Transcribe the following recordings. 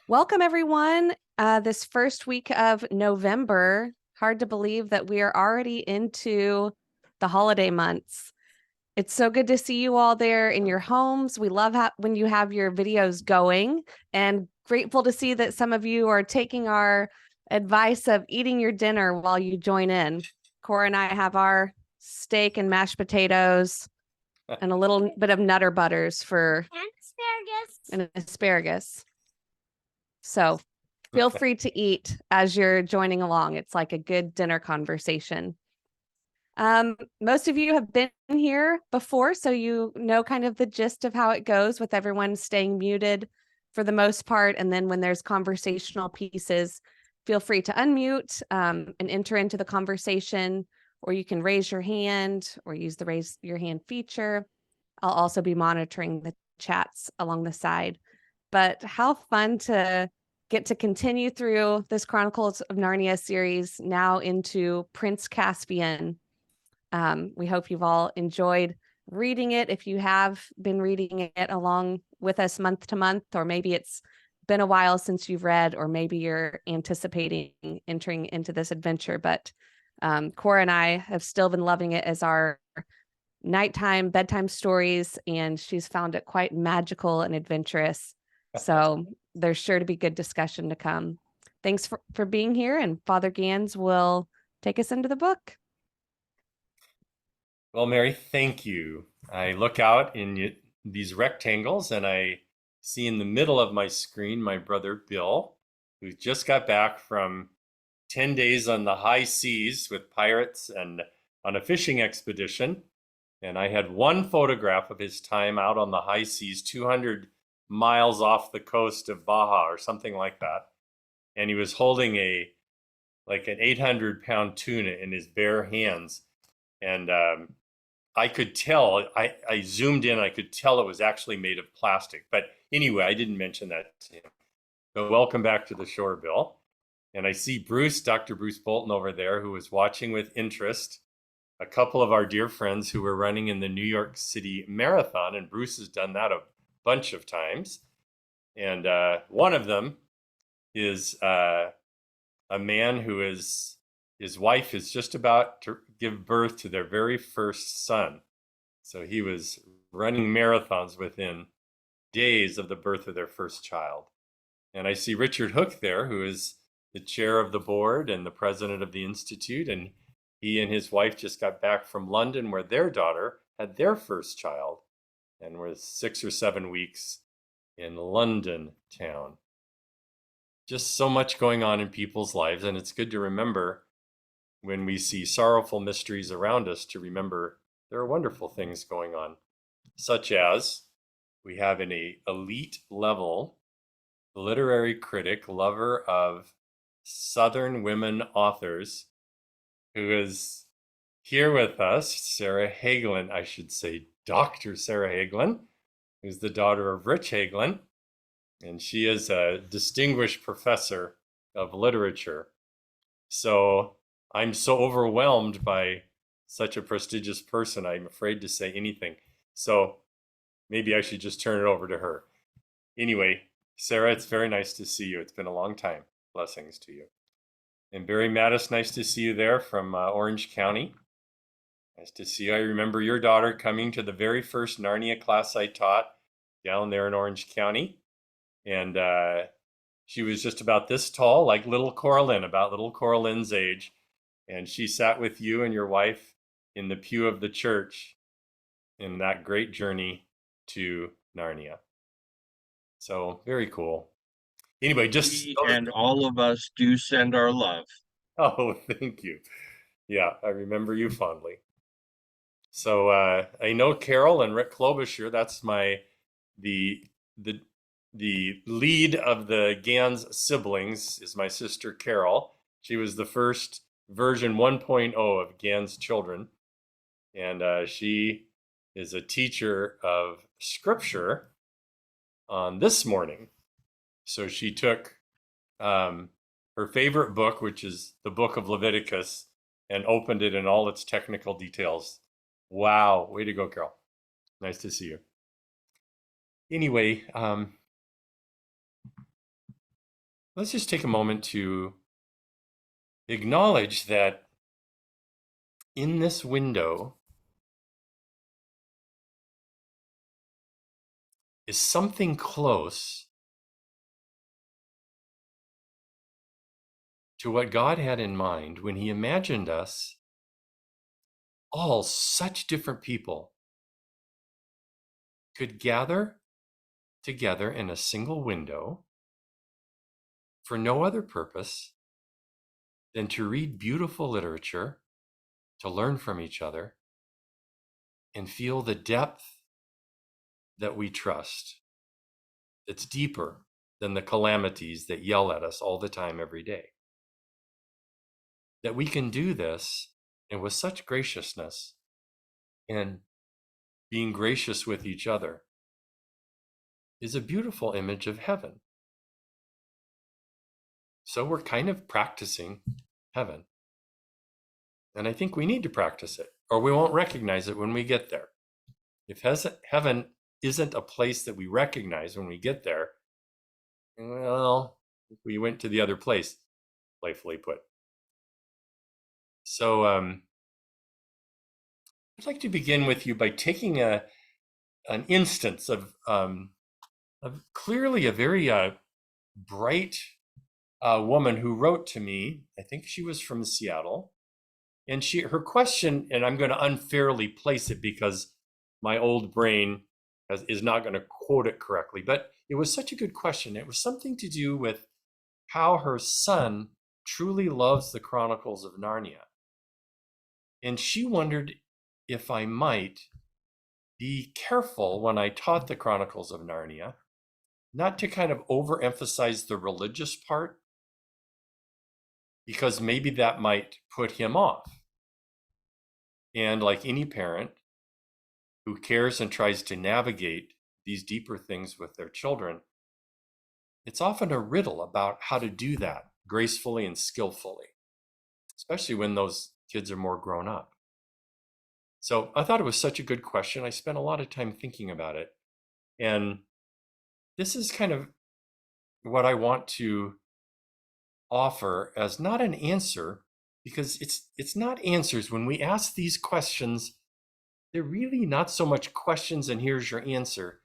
Welcome, everyone. This first week of November, hard to believe that we are already into the holiday months. It's so good to see you all there in your homes. We love when you have your videos going, and grateful to see that some of you are taking our advice of eating your dinner while you join in. Cora and I have our steak and mashed potatoes and a little bit of Nutter Butters for and asparagus. So feel free to eat as you're joining along. It's like a good dinner conversation. Most of you have been here before, so you know kind of the gist of how it goes with everyone staying muted for the most part. And then when there's conversational pieces, feel free to unmute and enter into the conversation, or you can raise your hand or use the raise your hand feature. I'll also be monitoring the chats along the side. But how fun to get to continue through this Chronicles of Narnia series now into Prince Caspian. We hope you've all enjoyed reading it. If you have been reading it along with us month to month, or maybe it's been a while since you've read, or maybe you're anticipating entering into this adventure. But Cora and I have still been loving it as our nighttime bedtime stories, and she's found it quite magical and adventurous. So there's sure to be good discussion to come. Thanks for being here, and Father Ganz will take us into the book. Well, Mary, thank you. I look out in these rectangles and I see in the middle of my screen my brother Bill, who just got back from 10 days on the high seas with pirates and on a fishing expedition. And I had one photograph of his time out on the high seas, 200 miles off the coast of Baja or something like that. And he was holding an 800-pound tuna in his bare hands. And I could tell, I zoomed in, I could tell it was actually made of plastic. But anyway, I didn't mention that to him. So welcome back to the shore, Bill. And I see Bruce, Dr. Bruce Bolton over there, who was watching with interest a couple of our dear friends who were running in the New York City Marathon. And Bruce has done that a bunch of times. And one of them is a man who is, his wife is just about to give birth to their very first son. So he was running marathons within days of the birth of their first child. And I see Richard Hook there, who is the chair of the board and the president of the Institute. And he and his wife just got back from London, where their daughter had their first child and was 6 or 7 weeks in London town. Just so much going on in people's lives. And it's good to remember when we see sorrowful mysteries around us to remember there are wonderful things going on, such as we have an elite level literary critic, lover of Southern women authors, who is here with us, Sarah Hagelin, I should say Dr. Sarah Hagelin, who's the daughter of Rich Hagelin, and she is a distinguished professor of literature. So I'm so overwhelmed by such a prestigious person, I'm afraid to say anything. So maybe I should just turn it over to her. Anyway, Sarah, it's very nice to see you. It's been a long time. Blessings to you. And Barry Mattis, nice to see you there from Orange County. Nice to see you. I remember your daughter coming to the very first Narnia class I taught down there in Orange County. And she was just about this tall, like little Coraline, about little Coraline's age. And she sat with you and your wife in the pew of the church in that great journey to Narnia. So very cool. Anyway, just and all of us do send our love. oh, thank you. Yeah, I remember you fondly. So I know Carol and Rick Klobuchar. That's the the the lead of the Ganz siblings is my sister Carol. She was the first version 1.0 of Ganz children, and she is a teacher of scripture on this morning. So she took her favorite book, which is the book of Leviticus, and opened it in all its technical details. Wow, way to go, Carol. Nice to see you. Anyway, let's just take a moment to acknowledge that in this window is something close to what God had in mind when he imagined us all such different people could gather together in a single window for no other purpose than to read beautiful literature, to learn from each other, and feel the depth that we trust that's deeper than the calamities that yell at us all the time, every day. That we can do this, and with such graciousness and being gracious with each other is a beautiful image of heaven. So we're kind of practicing heaven. And I think we need to practice it, or we won't recognize it when we get there. If heaven isn't a place that we recognize when we get there, well, we went to the other place, playfully put. So I'd like to begin with you by taking an instance of clearly a very bright woman who wrote to me. I think she was from Seattle. And her question, and I'm going to unfairly place it because my old brain is not going to quote it correctly, but it was such a good question. It was something to do with how her son truly loves the Chronicles of Narnia. And she wondered if I might be careful when I taught the Chronicles of Narnia, not to kind of overemphasize the religious part, because maybe that might put him off. And like any parent who cares and tries to navigate these deeper things with their children, it's often a riddle about how to do that gracefully and skillfully, especially when those kids are more grown up. So I thought it was such a good question. I spent a lot of time thinking about it. And this is kind of what I want to offer as not an answer, because it's not answers. When we ask these questions, they're really not so much questions and here's your answer.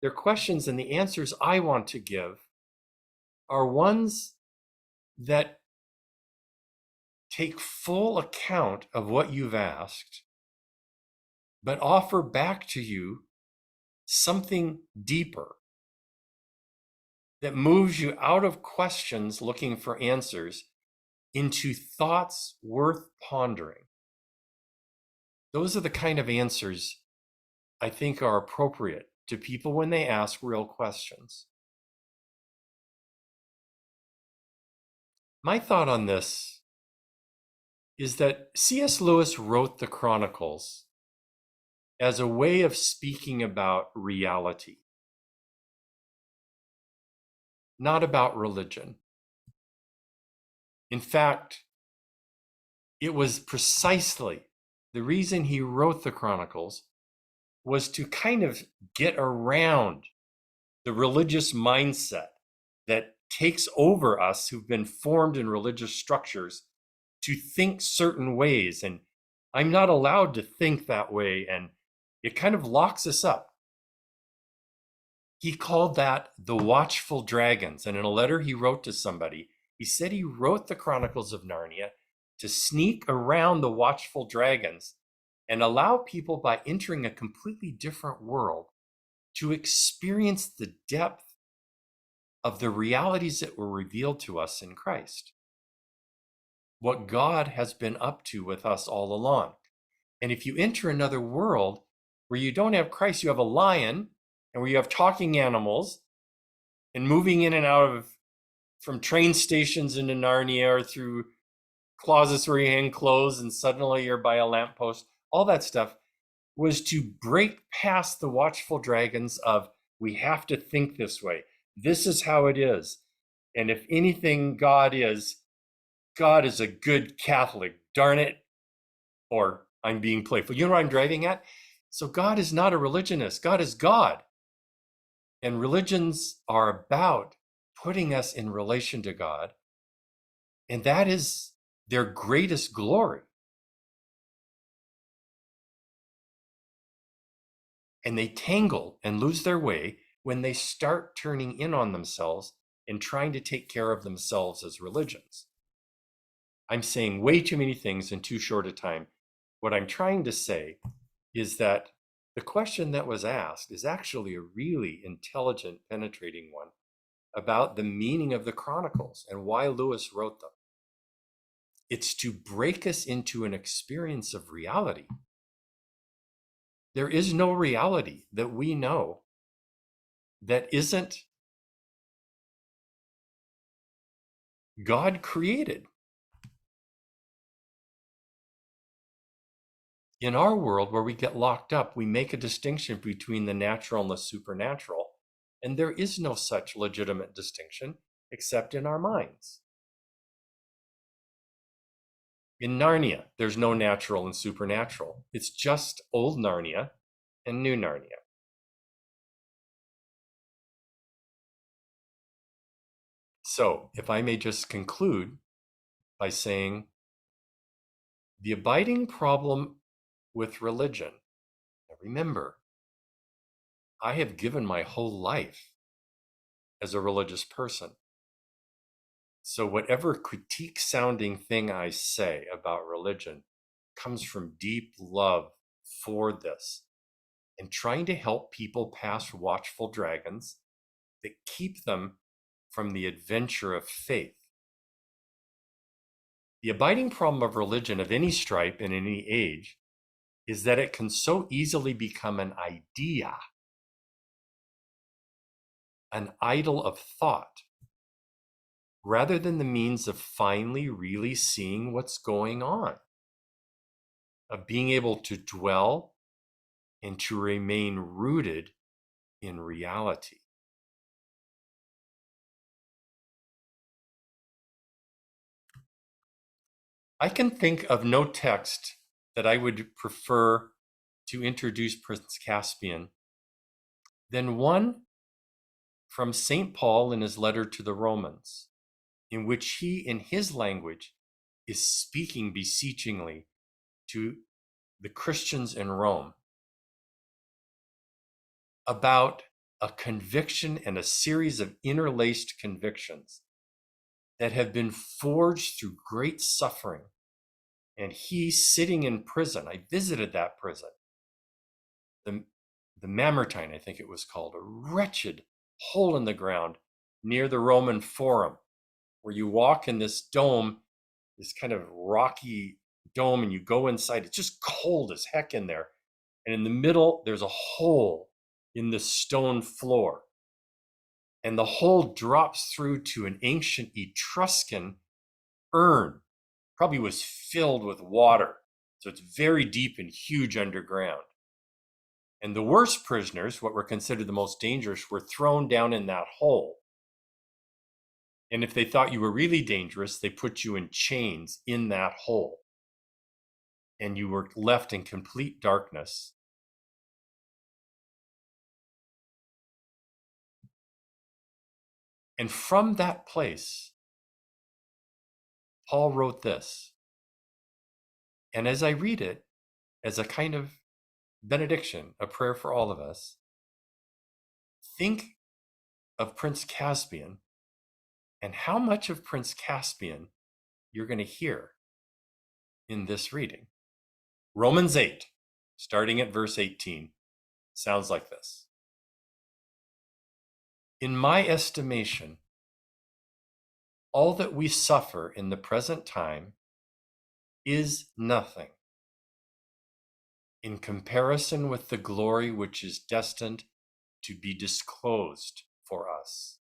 They're questions, and the answers I want to give are ones that take full account of what you've asked, but offer back to you something deeper that moves you out of questions looking for answers into thoughts worth pondering. Those are the kind of answers I think are appropriate to people when they ask real questions. My thought on this is that C.S. Lewis wrote the Chronicles as a way of speaking about reality, not about religion. In fact, it was precisely the reason he wrote the Chronicles was to kind of get around the religious mindset that takes over us who've been formed in religious structures to think certain ways. And I'm not allowed to think that way. And it kind of locks us up. He called that the watchful dragons. And in a letter he wrote to somebody, he said he wrote the Chronicles of Narnia to sneak around the watchful dragons and allow people, by entering a completely different world, to experience the depth of the realities that were revealed to us in Christ. What God has been up to with us all along. And if you enter another world where you don't have Christ, you have a lion, and where you have talking animals, and moving in and out of from train stations into Narnia, or through closets where you hang clothes and suddenly you're by a lamppost, all that stuff was to break past the watchful dragons of, we have to think this way. This is how it is. And if anything God is a good Catholic, darn it. Or I'm being playful. You know what I'm driving at? So God is not a religionist. God is God. And religions are about putting us in relation to God, and that is their greatest glory. And they tangle and lose their way when they start turning in on themselves and trying to take care of themselves as religions. I'm saying way too many things in too short a time. What I'm trying to say is that the question that was asked is actually a really intelligent, penetrating one about the meaning of the Chronicles and why Lewis wrote them. It's to break us into an experience of reality. There is no reality that we know that isn't God created. In our world, where we get locked up, we make a distinction between the natural and the supernatural, and there is no such legitimate distinction except in our minds. In Narnia, there's no natural and supernatural. It's just old Narnia and new Narnia. So, if I may just conclude by saying the abiding problem with religion, and remember, I have given my whole life as a religious person. So whatever critique sounding thing I say about religion comes from deep love for this and trying to help people past watchful dragons that keep them from the adventure of faith. The abiding problem of religion of any stripe in any age is that it can so easily become an idea, an idol of thought, rather than the means of finally really seeing what's going on, of being able to dwell and to remain rooted in reality. I can think of no text that I would prefer to introduce Prince Caspian than one from St. Paul in his letter to the Romans, in which he, in his language, is speaking beseechingly to the Christians in Rome about a conviction and a series of interlaced convictions that have been forged through great suffering. And he sitting in prison, I visited that prison, the Mamertine, I think it was called, a wretched hole in the ground near the Roman Forum, where you walk in this dome, this kind of rocky dome, and you go inside. It's just cold as heck in there. And in the middle, there's a hole in the stone floor. And the hole drops through to an ancient Etruscan urn, probably was filled with water. So it's very deep and huge underground. And the worst prisoners, what were considered the most dangerous, were thrown down in that hole. And if they thought you were really dangerous, they put you in chains in that hole. And you were left in complete darkness. And from that place, Paul wrote this. And as I read it, as a kind of benediction, a prayer for all of us, think of Prince Caspian and how much of Prince Caspian you're going to hear in this reading. Romans 8, starting at verse 18, sounds like this. In my estimation, all that we suffer in the present time is nothing in comparison with the glory which is destined to be disclosed for us.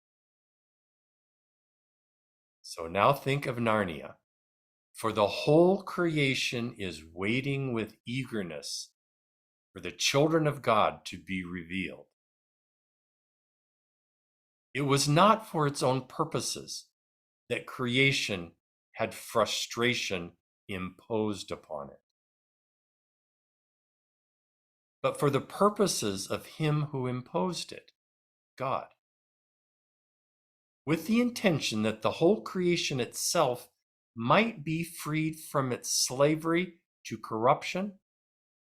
So now think of Narnia. For the whole creation is waiting with eagerness for the children of God to be revealed. It was not for its own purposes that creation had frustration imposed upon it, but for the purposes of him who imposed it, God. with the intention that the whole creation itself might be freed from its slavery to corruption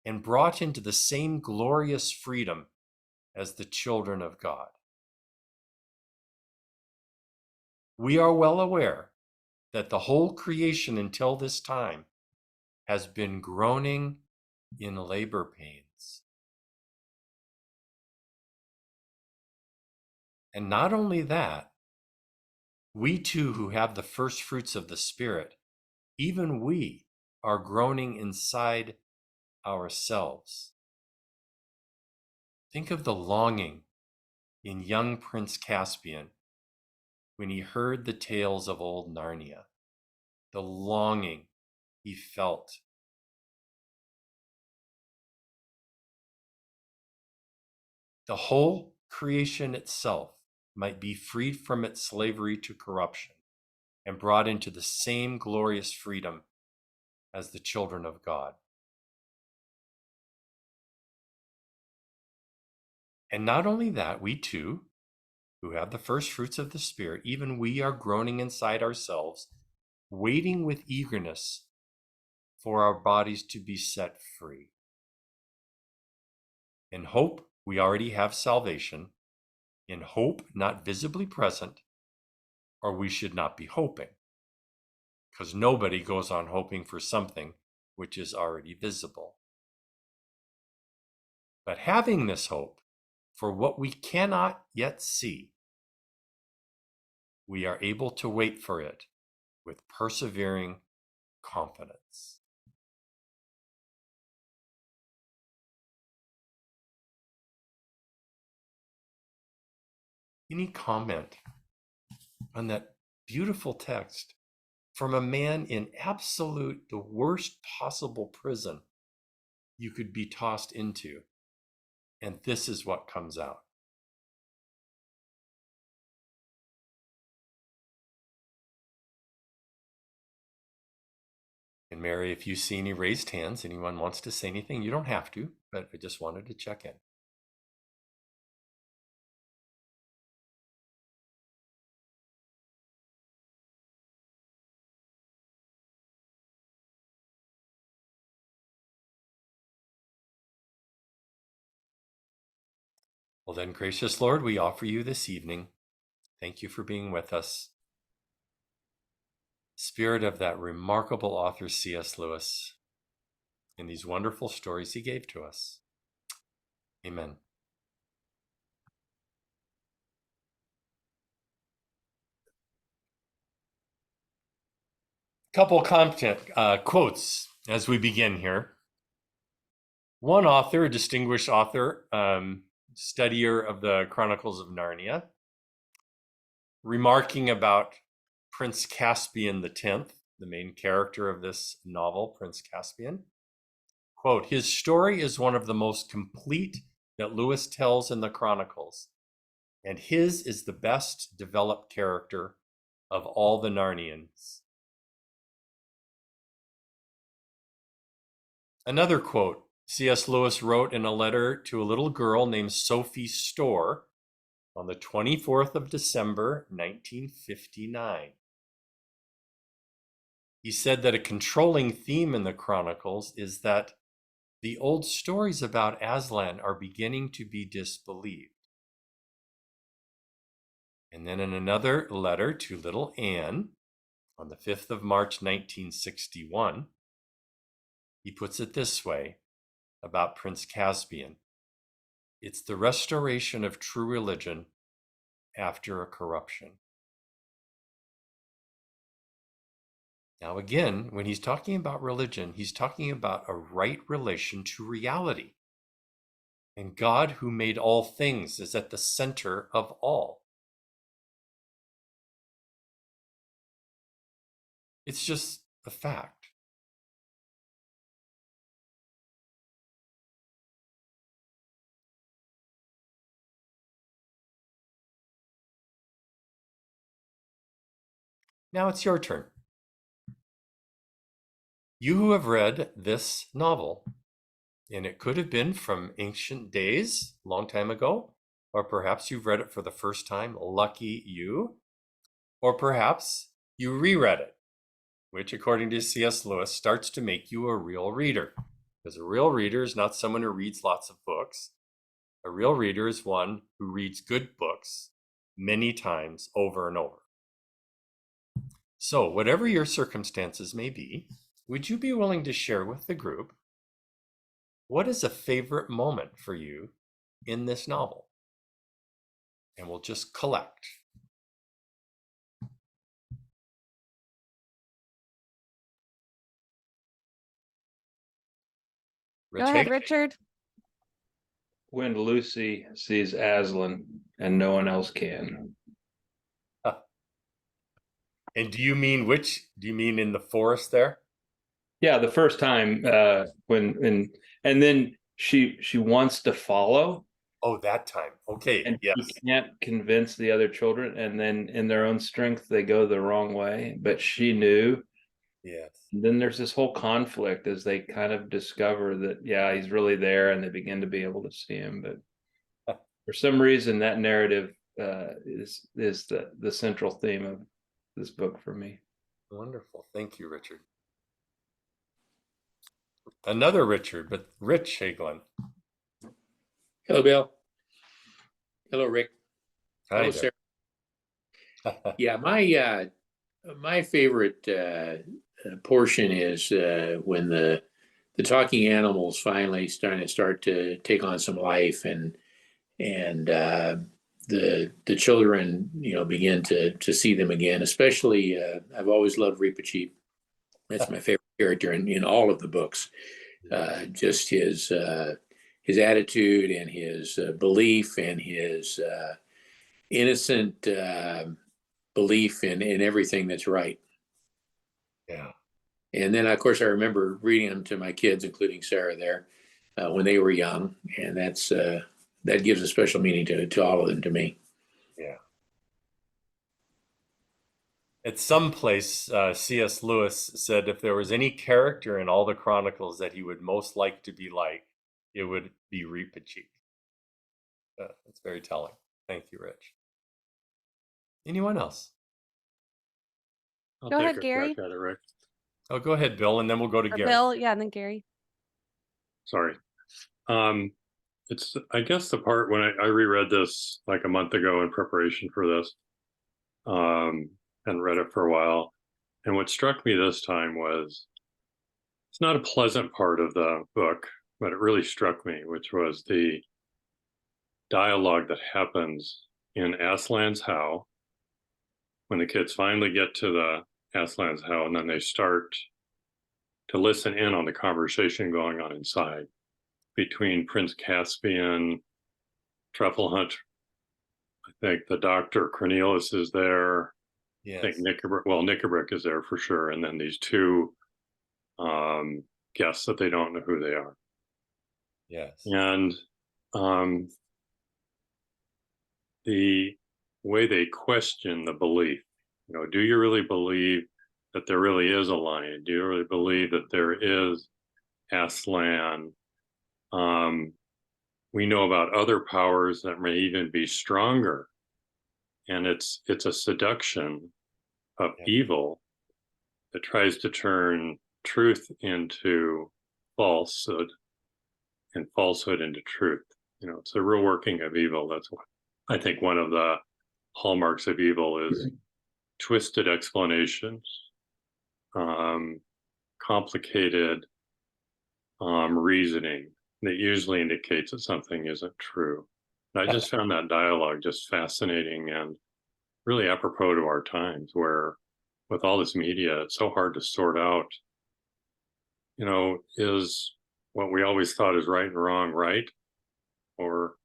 and brought into the same glorious freedom as the children of God. We are well aware that the whole creation until this time has been groaning in labor pains. And not only that, we too who have the first fruits of the Spirit, even we are groaning inside ourselves. Think of the longing in young Prince Caspian when he heard the tales of old Narnia, the longing he felt. The whole creation itself might be freed from its slavery to corruption and brought into the same glorious freedom as the children of God. And not only that, we too, who have the first fruits of the Spirit, even we are groaning inside ourselves, waiting with eagerness for our bodies to be set free. In hope, we already have salvation. In hope, not visibly present, or we should not be hoping, because nobody goes on hoping for something which is already visible. But having this hope for what we cannot yet see, we are able to wait for it with persevering confidence. Any comment on that beautiful text from a man in absolute, the worst possible prison you could be tossed into? And this is what comes out. And Mary, if you see any raised hands, anyone wants to say anything, you don't have to, but I just wanted to check in. Well then, gracious Lord, we offer you this evening. Thank you for being with us. Spirit of that remarkable author, C.S. Lewis, in these wonderful stories he gave to us. Amen. Couple content quotes as we begin here. One author, a distinguished author, studier of the Chronicles of Narnia, remarking about Prince Caspian X, the main character of this novel, Prince Caspian, quote, "His story is one of the most complete that Lewis tells in the Chronicles, and his is the best developed character of all the Narnians." Another quote, C.S. Lewis wrote in a letter to a little girl named Sophie Storr on the 24th of December, 1959. He said that a controlling theme in the Chronicles is that the old stories about Aslan are beginning to be disbelieved. And then in another letter to little Anne on the 5th of March, 1961, he puts it this way about Prince Caspian: "It's the restoration of true religion after a corruption." Now again, when he's talking about religion, he's talking about a right relation to reality. And God, who made all things, is at the center of all. It's just a fact. Now it's your turn. You who have read this novel, and it could have been from ancient days, long time ago, or perhaps you've read it for the first time, lucky you. Or perhaps you reread it, which, according to C.S. Lewis, starts to make you a real reader. Because a real reader is not someone who reads lots of books. A real reader is one who reads good books many times over and over. So, whatever your circumstances may be, would you be willing to share with the group what is a favorite moment for you in this novel? And we'll just collect. Go ahead, Richard. When Lucy sees Aslan and no one else can. And do you mean which? Do you mean in the forest there? Yeah, the first time and then she wants to follow, Oh, that time. Okay. and Yes. she can't convince the other children, and then in their own strength they go the wrong way, but she knew. Yes. And then there's this whole conflict as they kind of discover that, yeah, he's really there, and they begin to be able to see him. But for some reason, that narrative is the central theme of this book for me. Wonderful. Thank you, Richard. Another Richard, but Rich Hagelin. Hello, Bill. Hello, Rick. Hi Hello, there. Sarah. Yeah, my favorite portion is when the talking animals finally start to take on some life, and the children begin to see them again. Especially, I've always loved Reepicheep. That's my favorite character in all of the books. Just his attitude and his belief and his innocent belief in everything that's right. Yeah. And then, of course, I remember reading them to my kids, including Sarah there, when they were young. And that gives a special meaning to all of them to me. Yeah. At some place, C.S. Lewis said if there was any character in all the Chronicles that he would most like to be like, it would be Reepicheep. That's very telling. Thank you, Rich. Anyone else? I'll Go take ahead, a Gary. crack at it, Rick. Oh, go ahead, Bill, and then we'll go to Or Gary. Bill, yeah, and then Gary. Sorry. It's, I guess, the part when I reread this like a month ago in preparation for this, and read it for a while. And what struck me this time was it's not a pleasant part of the book, but it really struck me, which was the dialogue that happens in Aslan's house when the kids finally get to the Aslan's house, and then they start to listen in on the conversation going on inside between Prince Caspian, Truffle Hunt. I think the doctor Cornelius is there. Yes. I think Knickerbrick is there for sure. And then these two guests that they don't know who they are. Yes. And the way they question the belief, do you really believe that there really is a lion? Do you really believe that there is Aslan? We know about other powers that may even be stronger. And it's a seduction of evil that tries to turn truth into falsehood and falsehood into truth. It's a real working of evil. That's what I think one of the hallmarks of evil is twisted explanations, complicated reasoning that usually indicates that something isn't true. And I just found that dialogue just fascinating and really apropos to our times, where with all this media, it's so hard to sort out, is what we always thought is right and wrong right or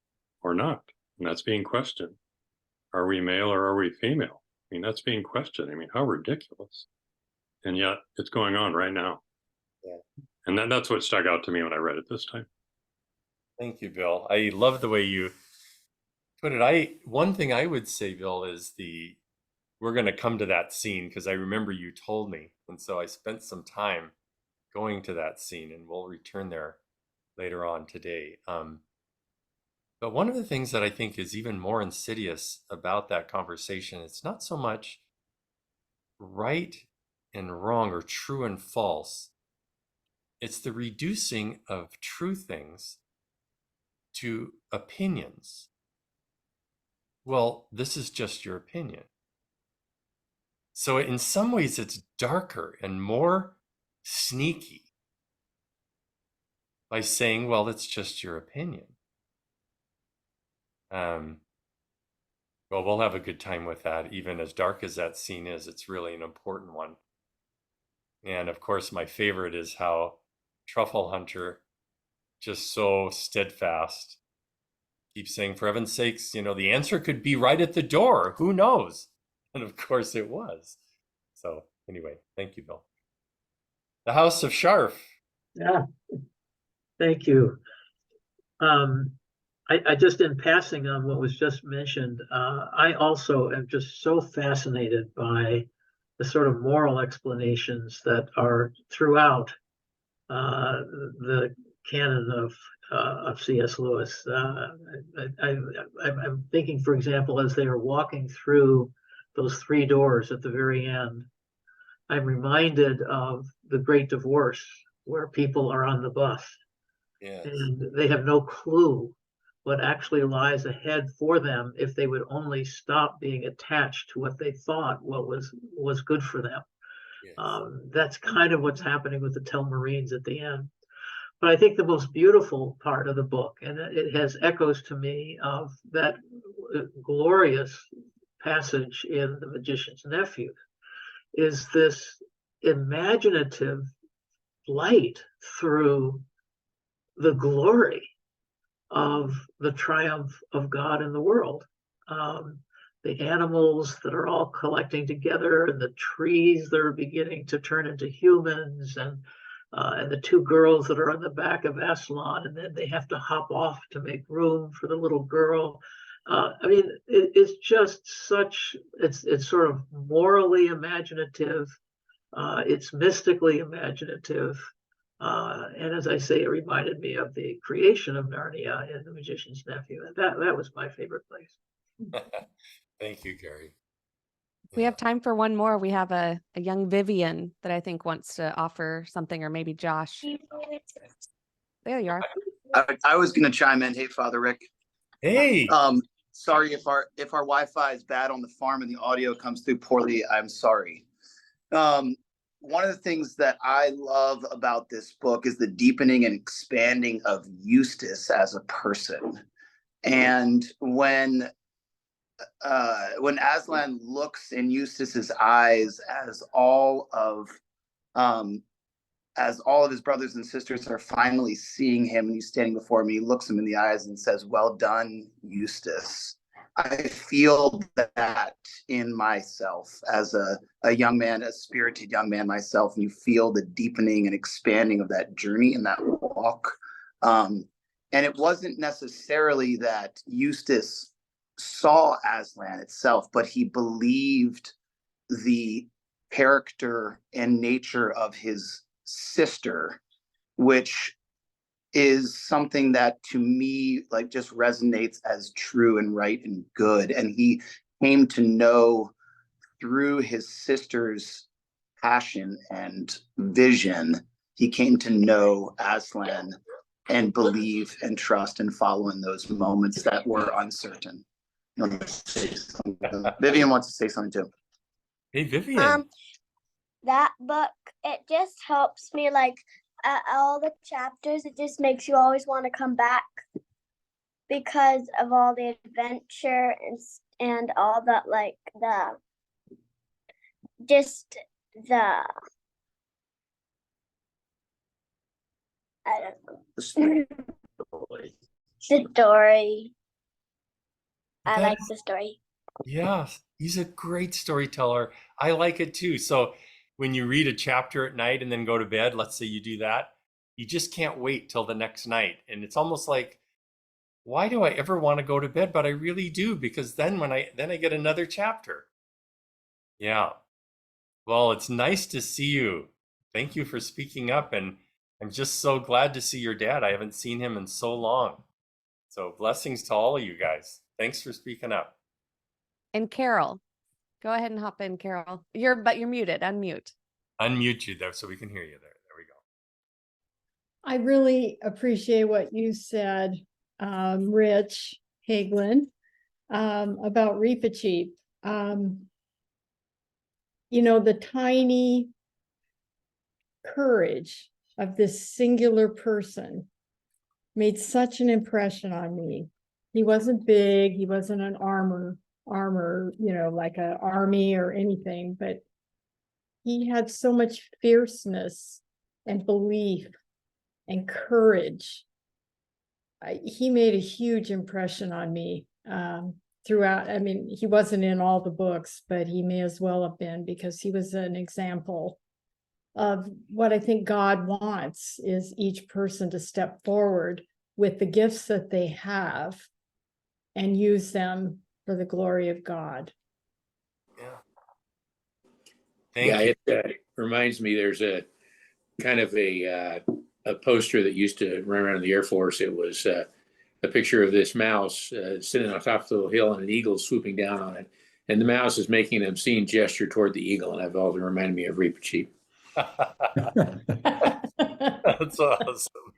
not? And that's being questioned. Are we male or are we female? I mean, that's being questioned. I mean, how ridiculous. And yet it's going on right now. Yeah. And that's what stuck out to me when I read it this time. Thank you, Bill. I love the way you put it. One thing I would say, Bill, is we're going to come to that scene because I remember you told me. And so I spent some time going to that scene, and we'll return there later on today. But one of the things that I think is even more insidious about that conversation, it's not so much right and wrong or true and false. It's the reducing of true things to opinions. Well, this is just your opinion. So in some ways it's darker and more sneaky by saying, well, it's just your opinion. Well, we'll have a good time with that. Even as dark as that scene is, it's really an important one. And of course, my favorite is how Truffle Hunter, just so steadfast, keeps saying, for heaven's sakes, the answer could be right at the door. Who knows? And of course it was. So anyway, thank you, Bill. The House of Sharf. Yeah, thank you. I just, in passing on what was just mentioned, I also am just so fascinated by the sort of moral explanations that are throughout the canon of C.S. Lewis. I'm thinking, for example, as they are walking through those three doors at the very end, I'm reminded of The Great Divorce, where people are on the bus. Yes. And they have no clue what actually lies ahead for them if they would only stop being attached to what they thought was good for them. Yes. That's kind of what's happening with the Telmarines at the end. But I think the most beautiful part of the book, and it has echoes to me of that glorious passage in The Magician's Nephew, is this imaginative flight through the glory of the triumph of God in the world. The animals that are all collecting together, and the trees that are beginning to turn into humans, and the two girls that are on the back of Aslan, and then they have to hop off to make room for the little girl. I mean, it's just it's sort of morally imaginative. It's mystically imaginative. And as I say, it reminded me of the creation of Narnia in The Magician's Nephew. And that was my favorite place. Thank you, Gary. We have time for one more. We have a young Vivian that I think wants to offer something, or maybe Josh. There you are. I was going to chime in. Hey, Father Rick. Hey. Sorry if our Wi-Fi is bad on the farm and the audio comes through poorly. I'm sorry. One of the things that I love about this book is the deepening and expanding of Eustace as a person. And when Aslan looks in Eustace's eyes as all of his brothers and sisters are finally seeing him, and he's standing before him, he looks him in the eyes and says, "Well done, Eustace." I feel that in myself as a young man, a spirited young man myself, and you feel the deepening and expanding of that journey and that walk. And it wasn't necessarily that Eustace saw Aslan itself, but he believed the character and nature of his sister, which is something that to me just resonates as true and right and good. And he came to know through his sister's passion and vision, he came to know Aslan and believe and trust and follow in those moments that were uncertain. Vivian wants to say something too. Hey, Vivian. That book, it just helps me all the chapters. It just makes you always want to come back because of all the adventure and all that, I don't know. The story. I like the story. Yeah, he's a great storyteller. I like it too. So when you read a chapter at night and then go to bed, let's say you do that, you just can't wait till the next night. And it's almost like, why do I ever want to go to bed? But I really do, because then I get another chapter. Yeah. Well, it's nice to see you. Thank you for speaking up. And I'm just so glad to see your dad. I haven't seen him in so long. So blessings to all of you guys. Thanks for speaking up. And Carol. Go ahead and hop in, Carol. You're muted. Unmute. Unmute you there so we can hear you there. There we go. I really appreciate what you said, Rich Hagelin, about Reepicheep. You know, the tiny courage of this singular person made such an impression on me. He wasn't big, he wasn't an armor, you know, like an army or anything, but he had so much fierceness and belief and courage. He made a huge impression on me throughout. I mean, he wasn't in all the books, but he may as well have been, because he was an example of what I think God wants, is each person to step forward with the gifts that they have and use them for the glory of God. Yeah. Thank you. It reminds me, there's a kind of a poster that used to run around the Air Force. It was a picture of this mouse sitting on top of the little hill and an eagle swooping down on it. And the mouse is making an obscene gesture toward the eagle. And I've always reminded me of Reepicheep. That's awesome.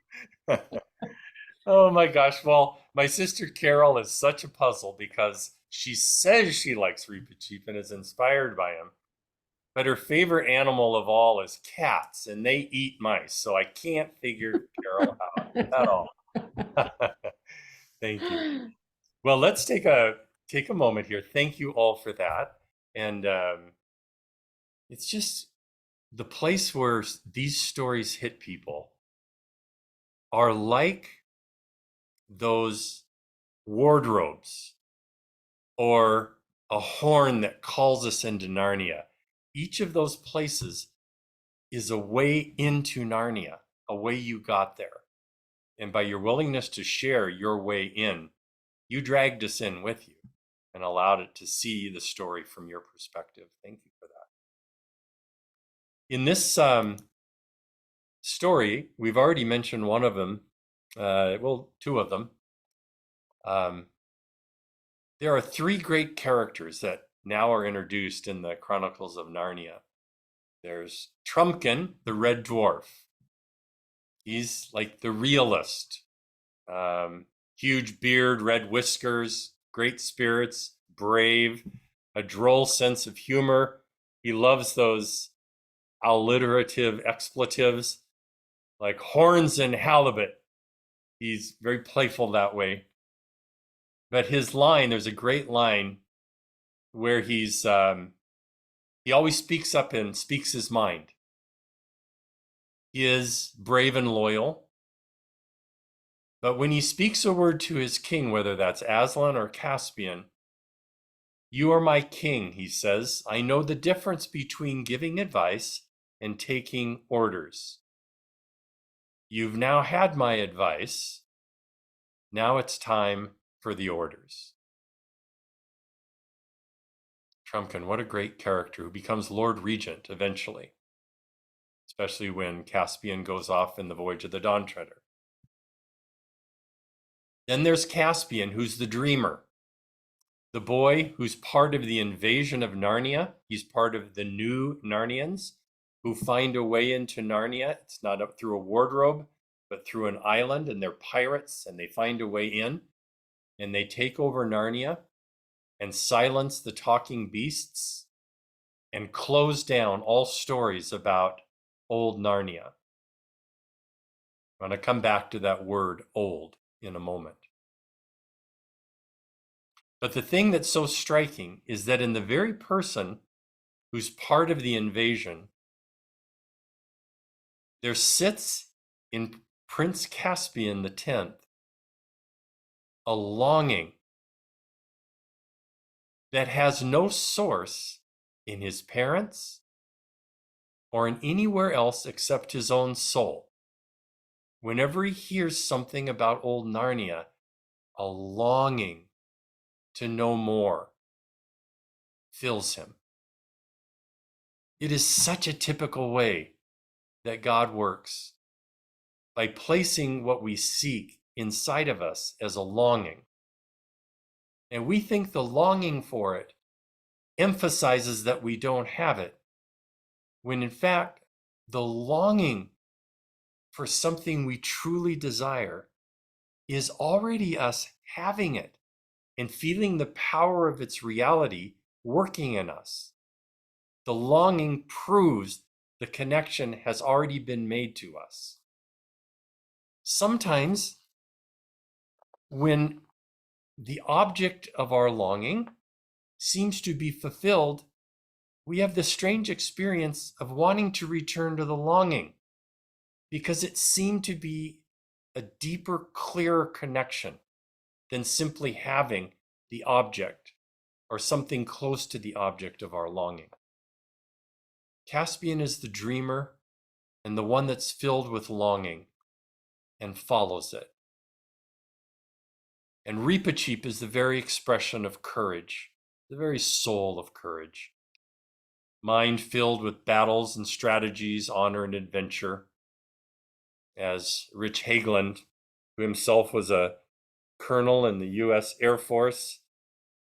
Oh my gosh. Well, my sister Carol is such a puzzle because she says she likes Reepicheep and is inspired by him. But her favorite animal of all is cats, and they eat mice. So I can't figure Carol out at all. Thank you. Well, let's take a moment here. Thank you all for that. And it's just the place where these stories hit people are like those wardrobes or a horn that calls us into Narnia. Each of those places is a way into Narnia, a way you got there. And by your willingness to share your way in, you dragged us in with you and allowed it to see the story from your perspective. Thank you for that. In this story, we've already mentioned one of them, two of them. There are three great characters that now are introduced in the Chronicles of Narnia. There's Trumpkin, the red dwarf. He's like the realist. Huge beard, red whiskers, great spirits, brave, a droll sense of humor. He loves those alliterative expletives like horns and halibut. He's very playful that way. But his line, there's a great line where he always speaks up and speaks his mind. He is brave and loyal. But when he speaks a word to his king, whether that's Aslan or Caspian, "You are my king," he says. "I know the difference between giving advice and taking orders. You've now had my advice. Now it's time for the orders." Trumpkin, what a great character who becomes Lord Regent eventually, especially when Caspian goes off in the Voyage of the Dawn Treader. Then there's Caspian, who's the dreamer, the boy who's part of the invasion of Narnia. He's part of the new Narnians who find a way into Narnia. It's not up through a wardrobe, but through an island, and they're pirates, and they find a way in, and they take over Narnia and silence the talking beasts and close down all stories about old Narnia. I'm going to come back to that word old in a moment. But the thing that's so striking is that in the very person who's part of the invasion, there sits in Prince Caspian X a longing that has no source in his parents or in anywhere else except his own soul. Whenever he hears something about old Narnia, a longing to know more fills him. It is such a typical way that God works, by placing what we seek inside of us as a longing. And we think the longing for it emphasizes that we don't have it, when in fact, the longing for something we truly desire is already us having it and feeling the power of its reality working in us. The longing proves the connection has already been made to us. Sometimes, when the object of our longing seems to be fulfilled, we have the strange experience of wanting to return to the longing because it seemed to be a deeper, clearer connection than simply having the object or something close to the object of our longing. Caspian is the dreamer and the one that's filled with longing and follows it. And Reepicheep is the very expression of courage, the very soul of courage. Mind filled with battles and strategies, honor and adventure. As Rich Hageland, who himself was a colonel in the US Air Force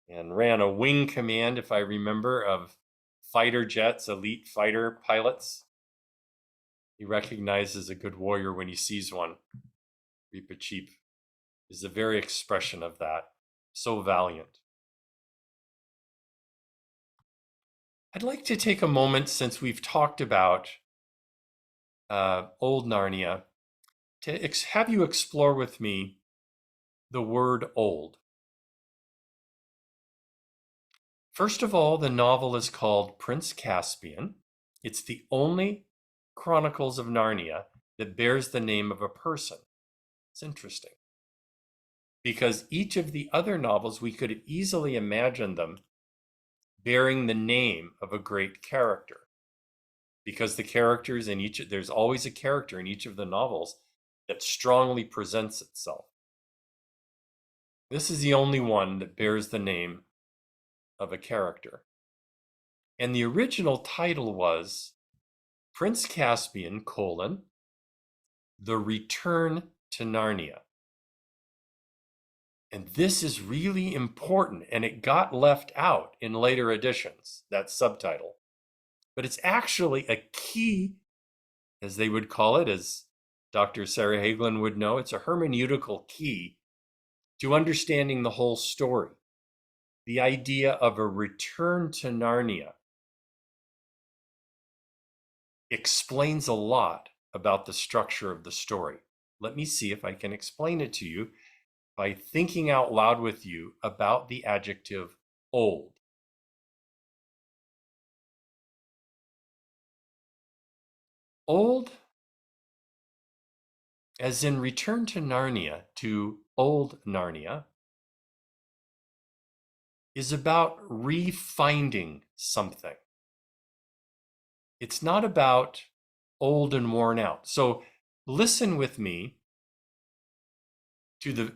and ran a wing command, if I remember, of fighter jets, elite fighter pilots. He recognizes a good warrior when he sees one. Reepicheep is the very expression of that. So valiant. I'd like to take a moment, since we've talked about old Narnia, to have you explore with me the word old. First of all, the novel is called Prince Caspian. It's the only Chronicles of Narnia that bears the name of a person. It's interesting, because each of the other novels, we could easily imagine them bearing the name of a great character, because the characters in each, there's always a character in each of the novels that strongly presents itself. This is the only one that bears the name of a character. And the original title was Prince Caspian, The Return to Narnia. And this is really important, and it got left out in later editions, that subtitle. But it's actually a key, as they would call it, as Dr. Sarah Hagelin would know, it's a hermeneutical key to understanding the whole story. The idea of a return to Narnia explains a lot about the structure of the story. Let me see if I can explain it to you by thinking out loud with you about the adjective old. Old, as in return to Narnia, to old Narnia, is about refinding something. It's not about old and worn out. So listen with me to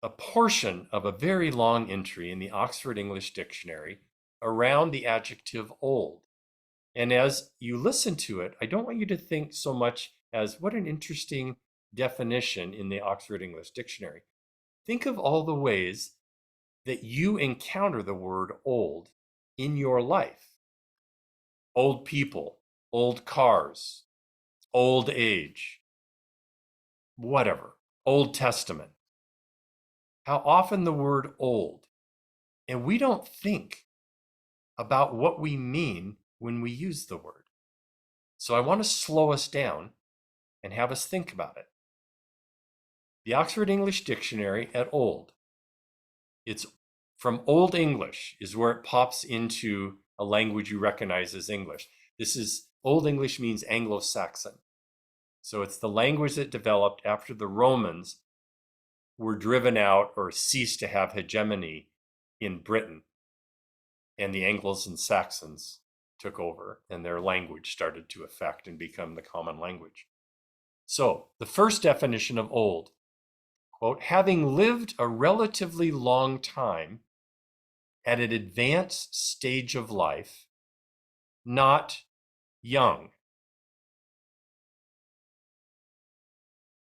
a portion of a very long entry in the Oxford English Dictionary around the adjective old. And as you listen to it, I don't want you to think so much as what an interesting definition in the Oxford English Dictionary. Think of all the ways that you encounter the word old in your life. Old people, old cars, old age, whatever, Old Testament. How often the word old, and we don't think about what we mean when we use the word. So I want to slow us down and have us think about it. The Oxford English Dictionary at old, it's from Old English is where it pops into a language you recognize as English. This is, Old English means Anglo-Saxon. So it's the language that developed after the Romans were driven out or ceased to have hegemony in Britain, and the Angles and Saxons took over and their language started to affect and become the common language. So the first definition of old, quote, having lived a relatively long time at an advanced stage of life, not young.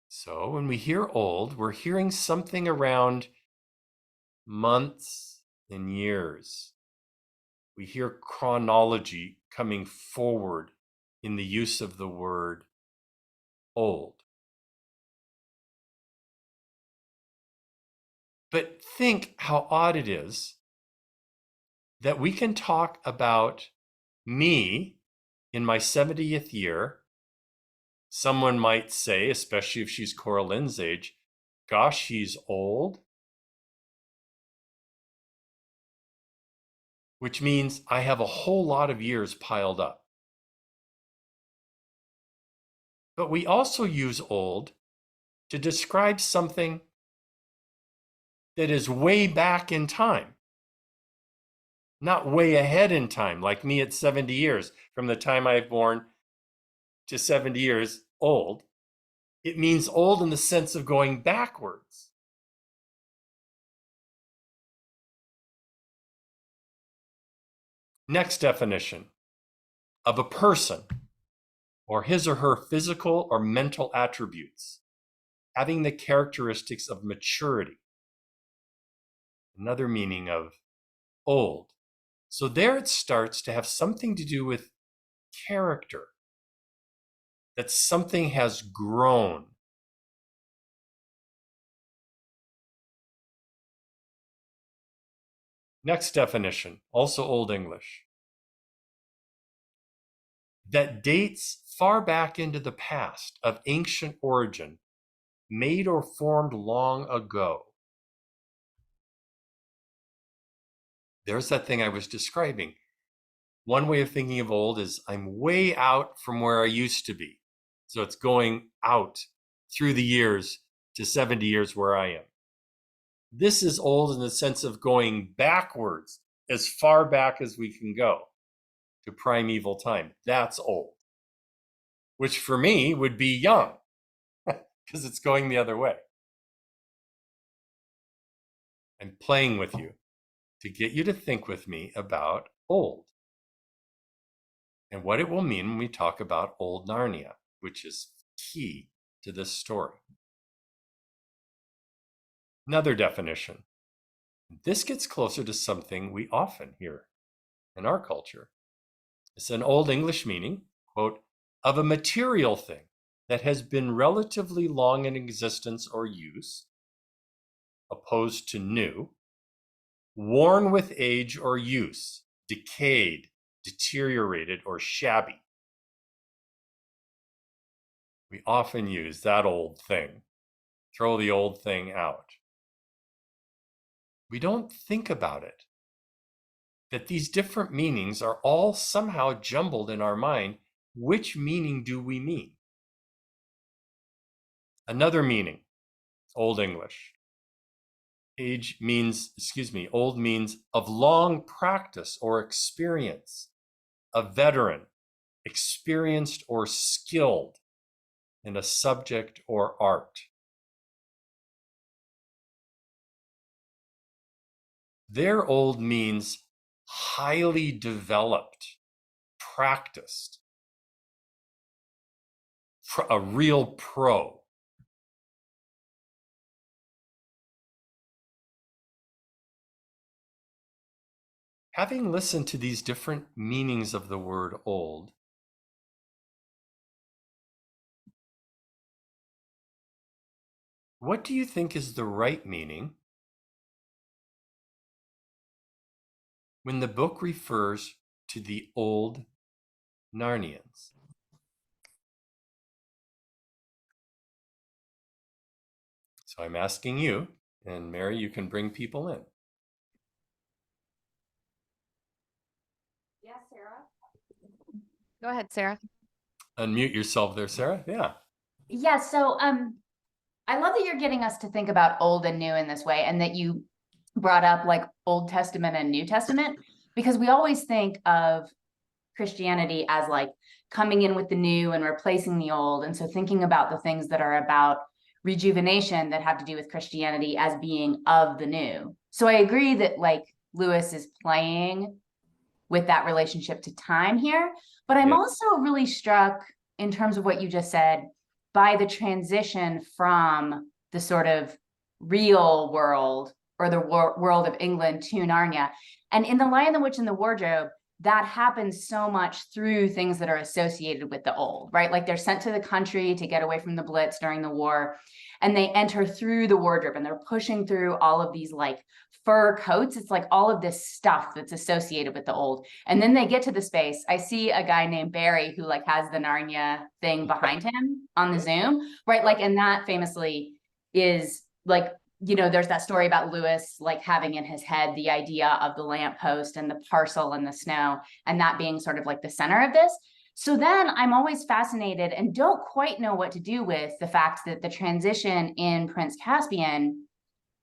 So when we hear old, we're hearing something around months and years. we hear chronology coming forward in the use of the word old. But think how odd it is that we can talk about me in my 70th year. Someone might say, especially if she's Cora Lynn's age, gosh, she's old. Which means I have a whole lot of years piled up. But we also use old to describe something that is way back in time, not way ahead in time, like me at 70 years, from the time I was born to 70 years old. It means old in the sense of going backwards. Next definition of a person or his or her physical or mental attributes having the characteristics of maturity. Another meaning of old. So there it starts to have something to do with character, that something has grown. Next definition, also Old English, that dates far back into the past, of ancient origin, made or formed long ago. There's that thing I was describing. One way of thinking of old is I'm way out from where I used to be. So it's going out through the years to 70 years where I am. This is old in the sense of going backwards, as far back as we can go to primeval time. That's old, which for me would be young because it's going the other way. I'm playing with you to get you to think with me about old and what it will mean when we talk about old Narnia, which is key to this story. Another definition. This gets closer to something we often hear in our culture. It's an Old English meaning, quote, of a material thing that has been relatively long in existence or use, opposed to new, worn with age or use, decayed, deteriorated, or shabby. We often use that old thing. Throw the old thing out. We don't think about it, that these different meanings are all somehow jumbled in our mind. Which meaning do we mean? Another meaning, Old English. Old means of long practice or experience, a veteran, experienced or skilled in a subject or art. Their old means highly developed, practiced, a real pro. Having listened to these different meanings of the word old, what do you think is the right meaning when the book refers to the old Narnians? So I'm asking you, and Mary, you can bring people in. Yeah, Sarah. Go ahead, Sarah. Unmute yourself there, Sarah. Yeah. Yeah, so I love that you're getting us to think about old and new in this way, and that you brought up like Old Testament and New Testament, because we always think of Christianity as like coming in with the new and replacing the old. And so thinking about the things that are about rejuvenation that have to do with Christianity as being of the new. So I agree that like Lewis is playing with that relationship to time here, but I'm also really struck in terms of what you just said by the transition from the sort of real world or the world of England to Narnia. And in The Lion, the Witch, and the Wardrobe, that happens so much through things that are associated with the old, right? Like they're sent to the country to get away from the Blitz during the war, and they enter through the wardrobe and they're pushing through all of these like fur coats. It's like all of this stuff that's associated with the old. And then they get to the space. I see a guy named Barry who like has the Narnia thing behind him on the Zoom, right? Like, and that famously is like, you know, there's that story about Lewis like having in his head the idea of the lamppost and the parcel and the snow, and that being sort of like the center of this. So then I'm always fascinated and don't quite know what to do with the fact that the transition in Prince Caspian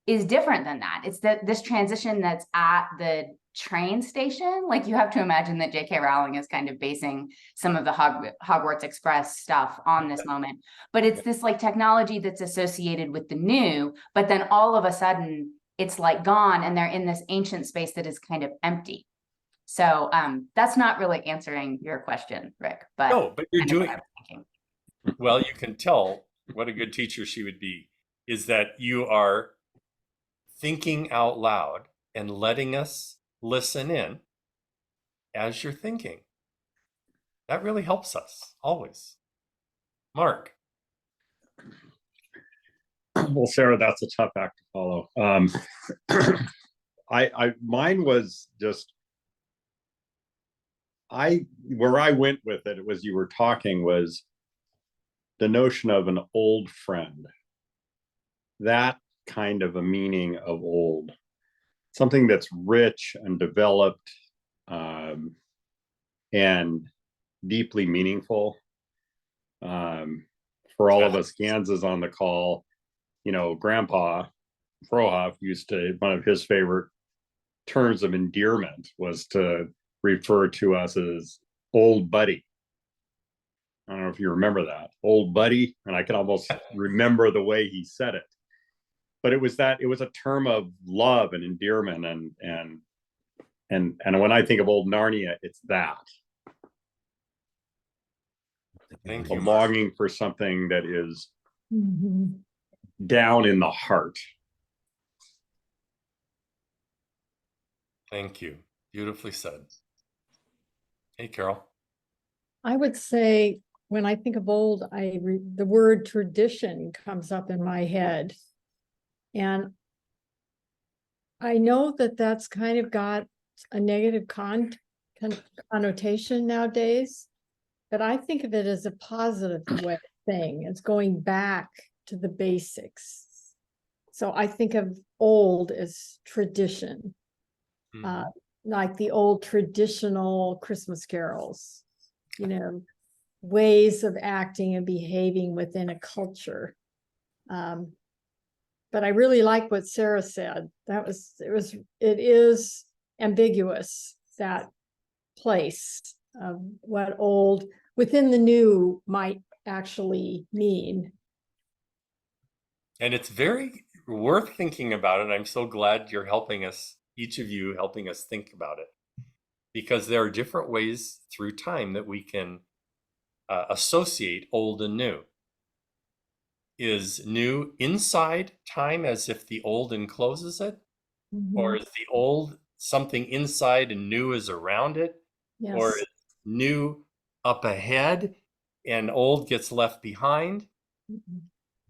is different than that. It's that this transition that's at the train station. Like you have to imagine that J.K. Rowling is kind of basing some of the Hogwarts Express stuff on this moment. But it's this like technology that's associated with the new, but then all of a sudden it's like gone and they're in this ancient space that is kind of empty. So that's not really answering your question, Rick, but No, but you're kind of what doing, I was thinking. well, you can tell what a good teacher she would be, is that you are thinking out loud and letting us listen in as you're thinking. That really helps us always. Mark. Well, Sarah, that's a tough act to follow. Mine was just, where I went with it was you were talking was the notion of an old friend. That kind of a meaning of old, something that's rich and developed, and deeply meaningful. For all of us Ganses on the call, you know, Grandpa Frohoff used to, one of his favorite terms of endearment was to refer to us as old buddy. I don't know if you remember that, old buddy, and I can almost remember the way he said it. But it was a term of love and endearment, and when I think of old Narnia, it's that. Thank A you. longing for something that is down in the heart. Thank you. Beautifully said. Hey, Carol. I would say when I think of old, the word tradition comes up in my head. And I know that that's kind of got a negative connotation nowadays, but I think of it as a positive thing. It's going back to the basics. So I think of old as tradition, like the old traditional Christmas carols, you know, ways of acting and behaving within a culture. But I really like what Sarah said. It is ambiguous, that place of what old within the new might actually mean. And it's very worth thinking about it. I'm so glad you're helping us, each of you helping us think about it, because there are different ways through time that we can associate old and new. Is new inside time as if the old encloses it? Or is the old something inside and new is around it? Yes. Or is new up ahead and old gets left behind?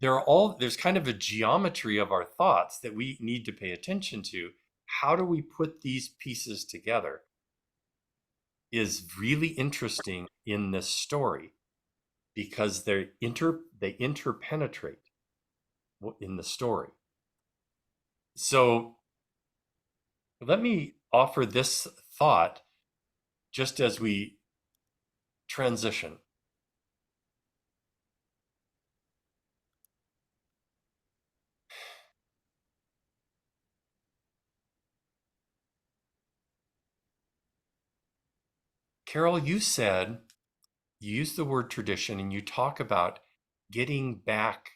There's kind of a geometry of our thoughts that we need to pay attention to. How do we put these pieces together is really interesting in this story, because they interpenetrate in the story. So let me offer this thought just as we transition. Carol, you used the word tradition, and you talk about getting back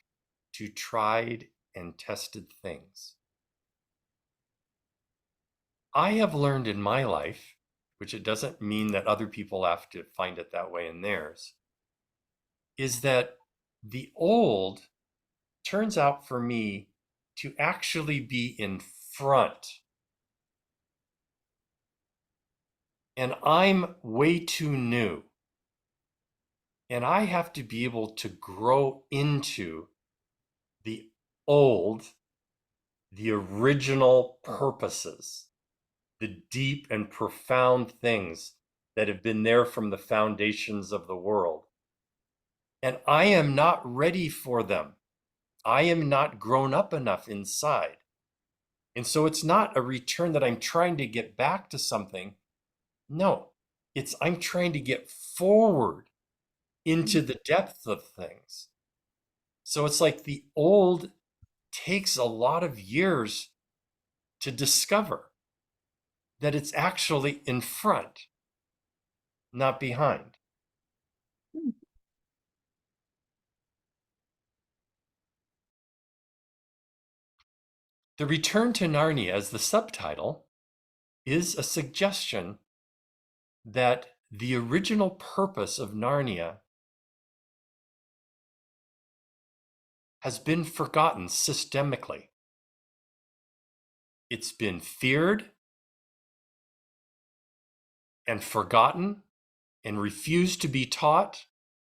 to tried and tested things. I have learned in my life, which it doesn't mean that other people have to find it that way in theirs, is that the old turns out for me to actually be in front. And I'm way too new. And I have to be able to grow into the old, the original purposes, the deep and profound things that have been there from the foundations of the world. And I am not ready for them. I am not grown up enough inside. And so it's not a return that I'm trying to get back to something. No, it's I'm trying to get forward into the depth of things. So it's like the old takes a lot of years to discover that it's actually in front, not behind. The Return to Narnia, as the subtitle, is a suggestion that the original purpose of Narnia has been forgotten systemically. It's been feared and forgotten and refused to be taught.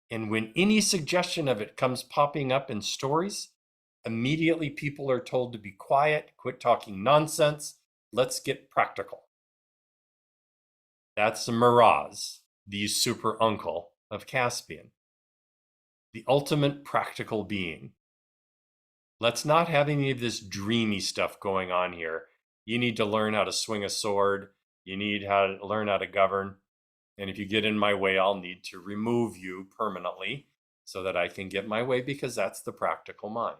And when any suggestion of it comes popping up in stories, immediately people are told to be quiet, quit talking nonsense, let's get practical. That's Miraz, the super uncle of Caspian, the ultimate practical being. Let's not have any of this dreamy stuff going on here. You need to learn how to swing a sword. You need to learn how to govern. And if you get in my way, I'll need to remove you permanently so that I can get my way, because that's the practical mind.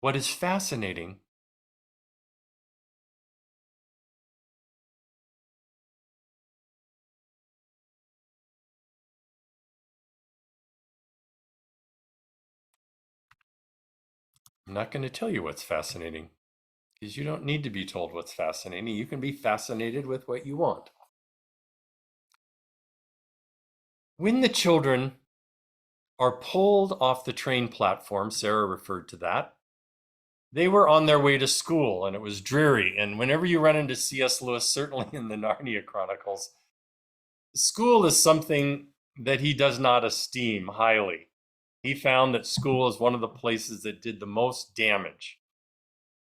What is fascinating I'm not going to tell you what's fascinating, because you don't need to be told what's fascinating. You can be fascinated with what you want. When the children are pulled off the train platform, Sarah referred to that, they were on their way to school, and it was dreary. And whenever you run into C.S. Lewis, certainly in the Narnia Chronicles, school is something that he does not esteem highly. He found that school is one of the places that did the most damage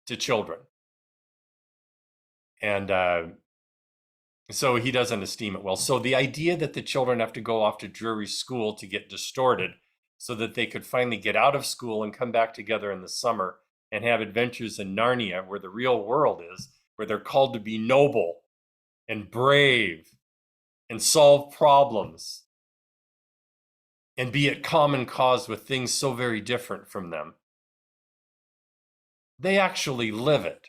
to children. And so he doesn't esteem it well. So the idea that the children have to go off to dreary school to get distorted so that they could finally get out of school and come back together in the summer and have adventures in Narnia, where the real world is, where they're called to be noble and brave and solve problems and be at common cause with things so very different from them. They actually live it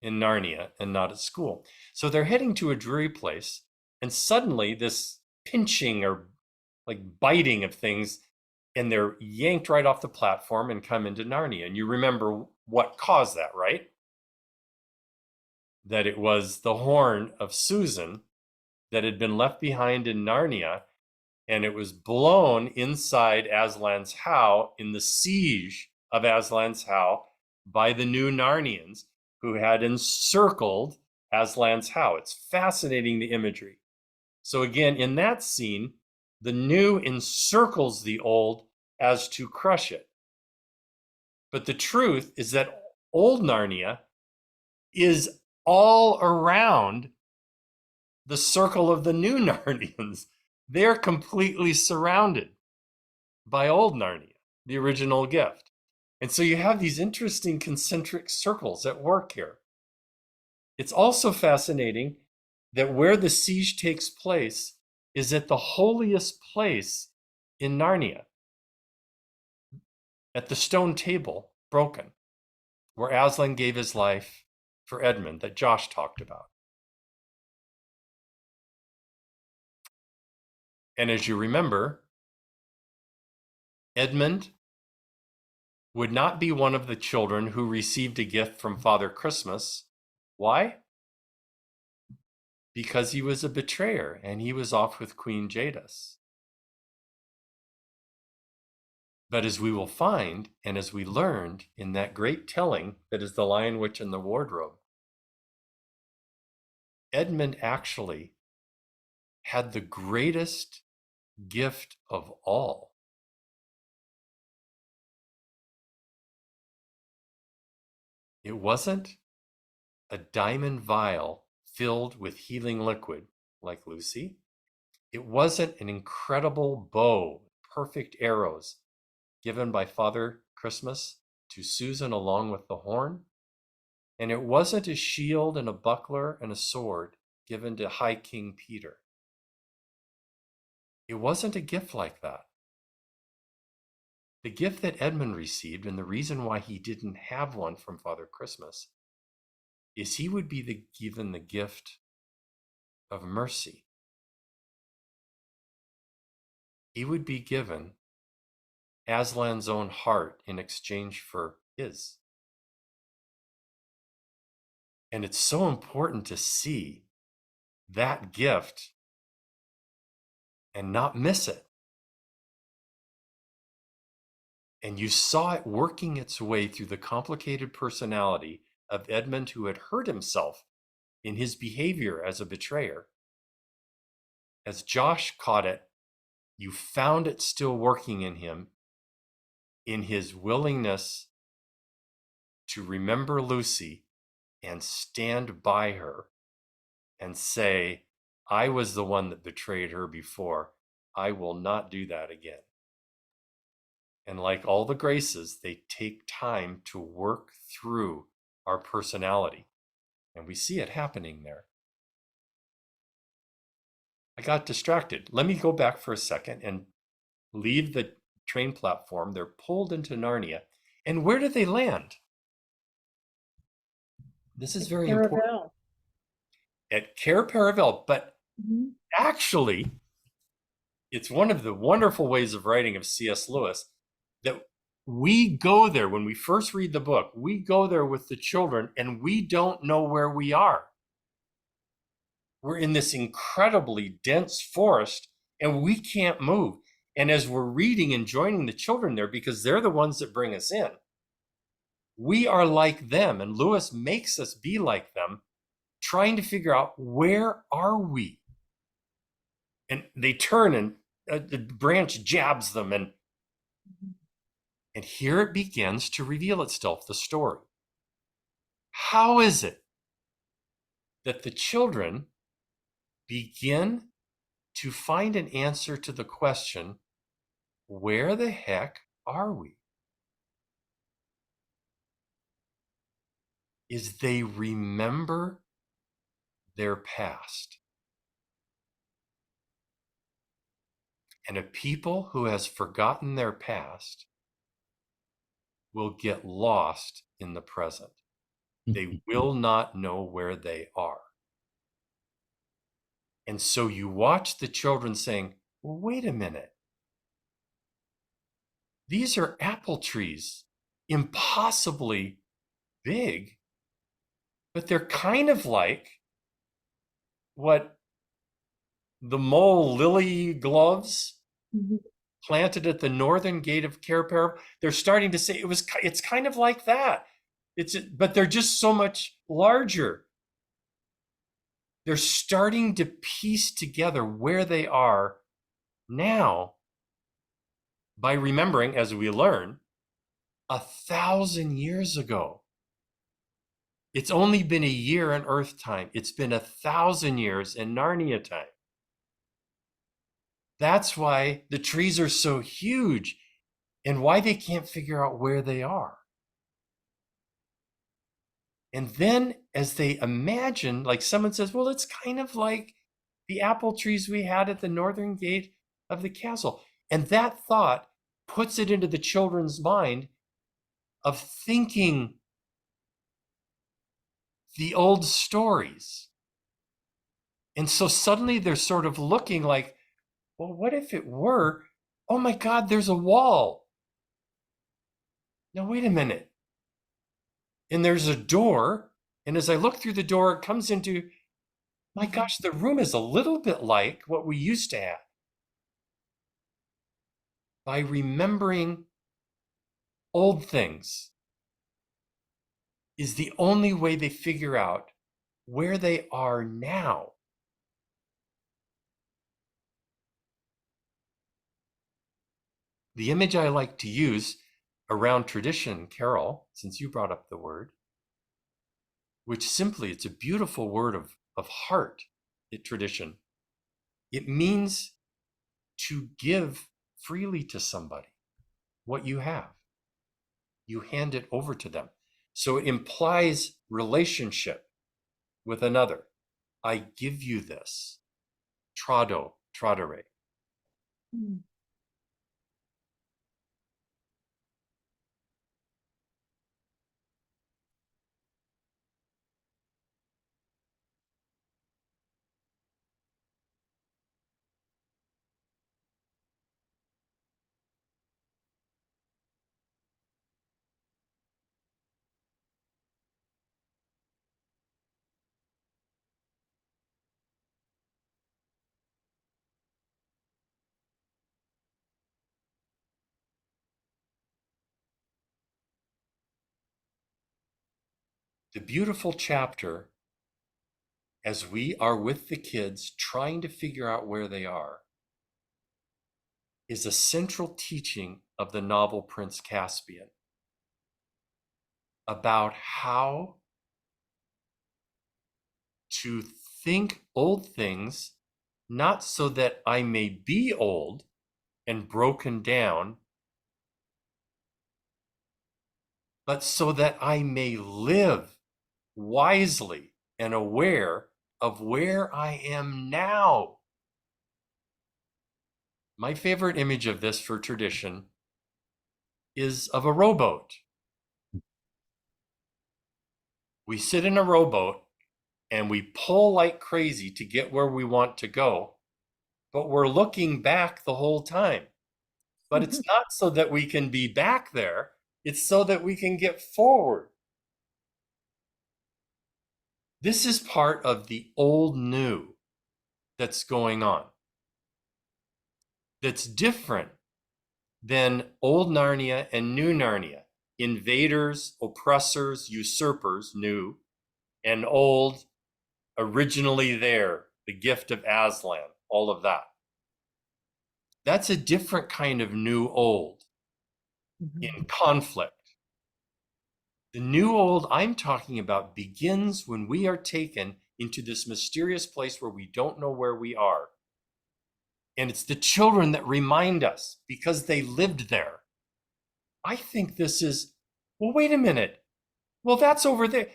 in Narnia and not at school. So they're heading to a dreary place, and suddenly this pinching or like biting of things, and they're yanked right off the platform and come into Narnia. And you remember what caused that, right? That it was the horn of Susan that had been left behind in Narnia, and it was blown inside Aslan's How in the siege of Aslan's How by the new Narnians who had encircled Aslan's How. It's fascinating, the imagery. So again, in that scene, the new encircles the old as to crush it. But the truth is that old Narnia is all around the circle of the new Narnians. They're completely surrounded by old Narnia, the original gift. And so you have these interesting concentric circles at work here. It's also fascinating that where the siege takes place is at the holiest place in Narnia, at the stone table broken, where Aslan gave his life for Edmund that Josh talked about. And as you remember, Edmund would not be one of the children who received a gift from Father Christmas. Why? because he was a betrayer and he was off with Queen Jadis. But as we will find, and as we learned in that great telling that is The Lion, Witch, and the Wardrobe, Edmund actually had the greatest gift of all. It wasn't a diamond vial filled with healing liquid like Lucy. It wasn't an incredible bow, perfect arrows given by Father Christmas to Susan along with the horn. And it wasn't a shield and a buckler and a sword given to High King Peter. It wasn't a gift like that. The gift that Edmund received, and the reason why he didn't have one from Father Christmas, is he would be given the gift of mercy. He would be given Aslan's own heart in exchange for his. And it's so important to see that gift and not miss it. And you saw it working its way through the complicated personality of Edmund, who had hurt himself in his behavior as a betrayer. As Josh caught it, you found it still working in him, in his willingness to remember Lucy and stand by her and say, I was the one that betrayed her before. I will not do that again. And like all the graces, they take time to work through our personality. And we see it happening there. I got distracted. Let me go back for a second and leave the train platform. They're pulled into Narnia. And where do they land? This is very important. At Cair Paravel. But actually, it's one of the wonderful ways of writing of C.S. Lewis that we go there when we first read the book. We go there with the children and we don't know where we are. We're in this incredibly dense forest and we can't move. And as we're reading and joining the children there, because they're the ones that bring us in, we are like them. And Lewis makes us be like them, trying to figure out, where are we? And they turn and the branch jabs them. And here it begins to reveal itself, the story. How is it that the children begin to find an answer to the question, where the heck are we? Is they remember their past. And a people who has forgotten their past will get lost in the present. They will not know where they are. And so you watch the children saying, well, wait a minute. These are apple trees, impossibly big, but they're kind of like what the mole lily gloves planted at the northern gate of Cair Paravel. They're starting to say it's kind of like that. But they're just so much larger. They're starting to piece together where they are now by remembering, as we learn, 1,000 years ago. It's only been a year in Earth time. It's been 1,000 years in Narnia time. That's why the trees are so huge and why they can't figure out where they are. And then as they imagine, like someone says, well, it's kind of like the apple trees we had at the northern gate of the castle. And that thought puts it into the children's mind of thinking the old stories. And so suddenly they're sort of looking like, well, what if it were, oh my God, there's a wall. Now, wait a minute. And there's a door. And as I look through the door, it comes into My gosh, the room is a little bit like what we used to have. By remembering old things is the only way they figure out where they are now. The image I like to use around tradition, Carol, since you brought up the word, which simply, it's a beautiful word of heart, tradition. It means to give freely to somebody what you have. You hand it over to them. So it implies relationship with another. I give you this. Trado, tradere. The beautiful chapter, as we are with the kids trying to figure out where they are, is a central teaching of the novel Prince Caspian about how to think old things, not so that I may be old and broken down, but so that I may live wisely and aware of where I am now. My favorite image of this for tradition is of a rowboat. We sit in a rowboat and we pull like crazy to get where we want to go, but we're looking back the whole time. But it's not so that we can be back there, it's so that we can get forward. This is part of the old new that's going on. That's different than old Narnia and new Narnia. Invaders, oppressors, usurpers, new, and old, originally there, the gift of Aslan, all of that. That's a different kind of new old in conflict. The new old I'm talking about begins when we are taken into this mysterious place where we don't know where we are. And it's the children that remind us because they lived there. I think this is, well, wait a minute. Well, that's over there.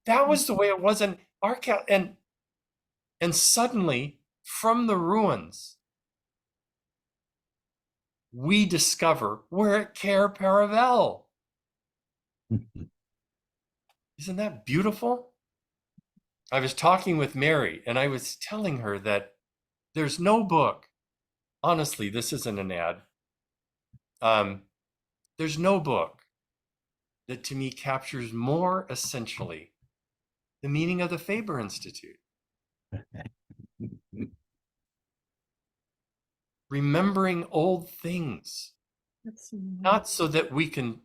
That was the way it was in our and suddenly from the ruins, we discover we're at Cair Paravel. Isn't that beautiful? I was talking with Mary and I was telling her that there's no book. Honestly, this isn't an ad. There's no book that to me captures more essentially the meaning of the Faber Institute. Remembering old things, not so that we can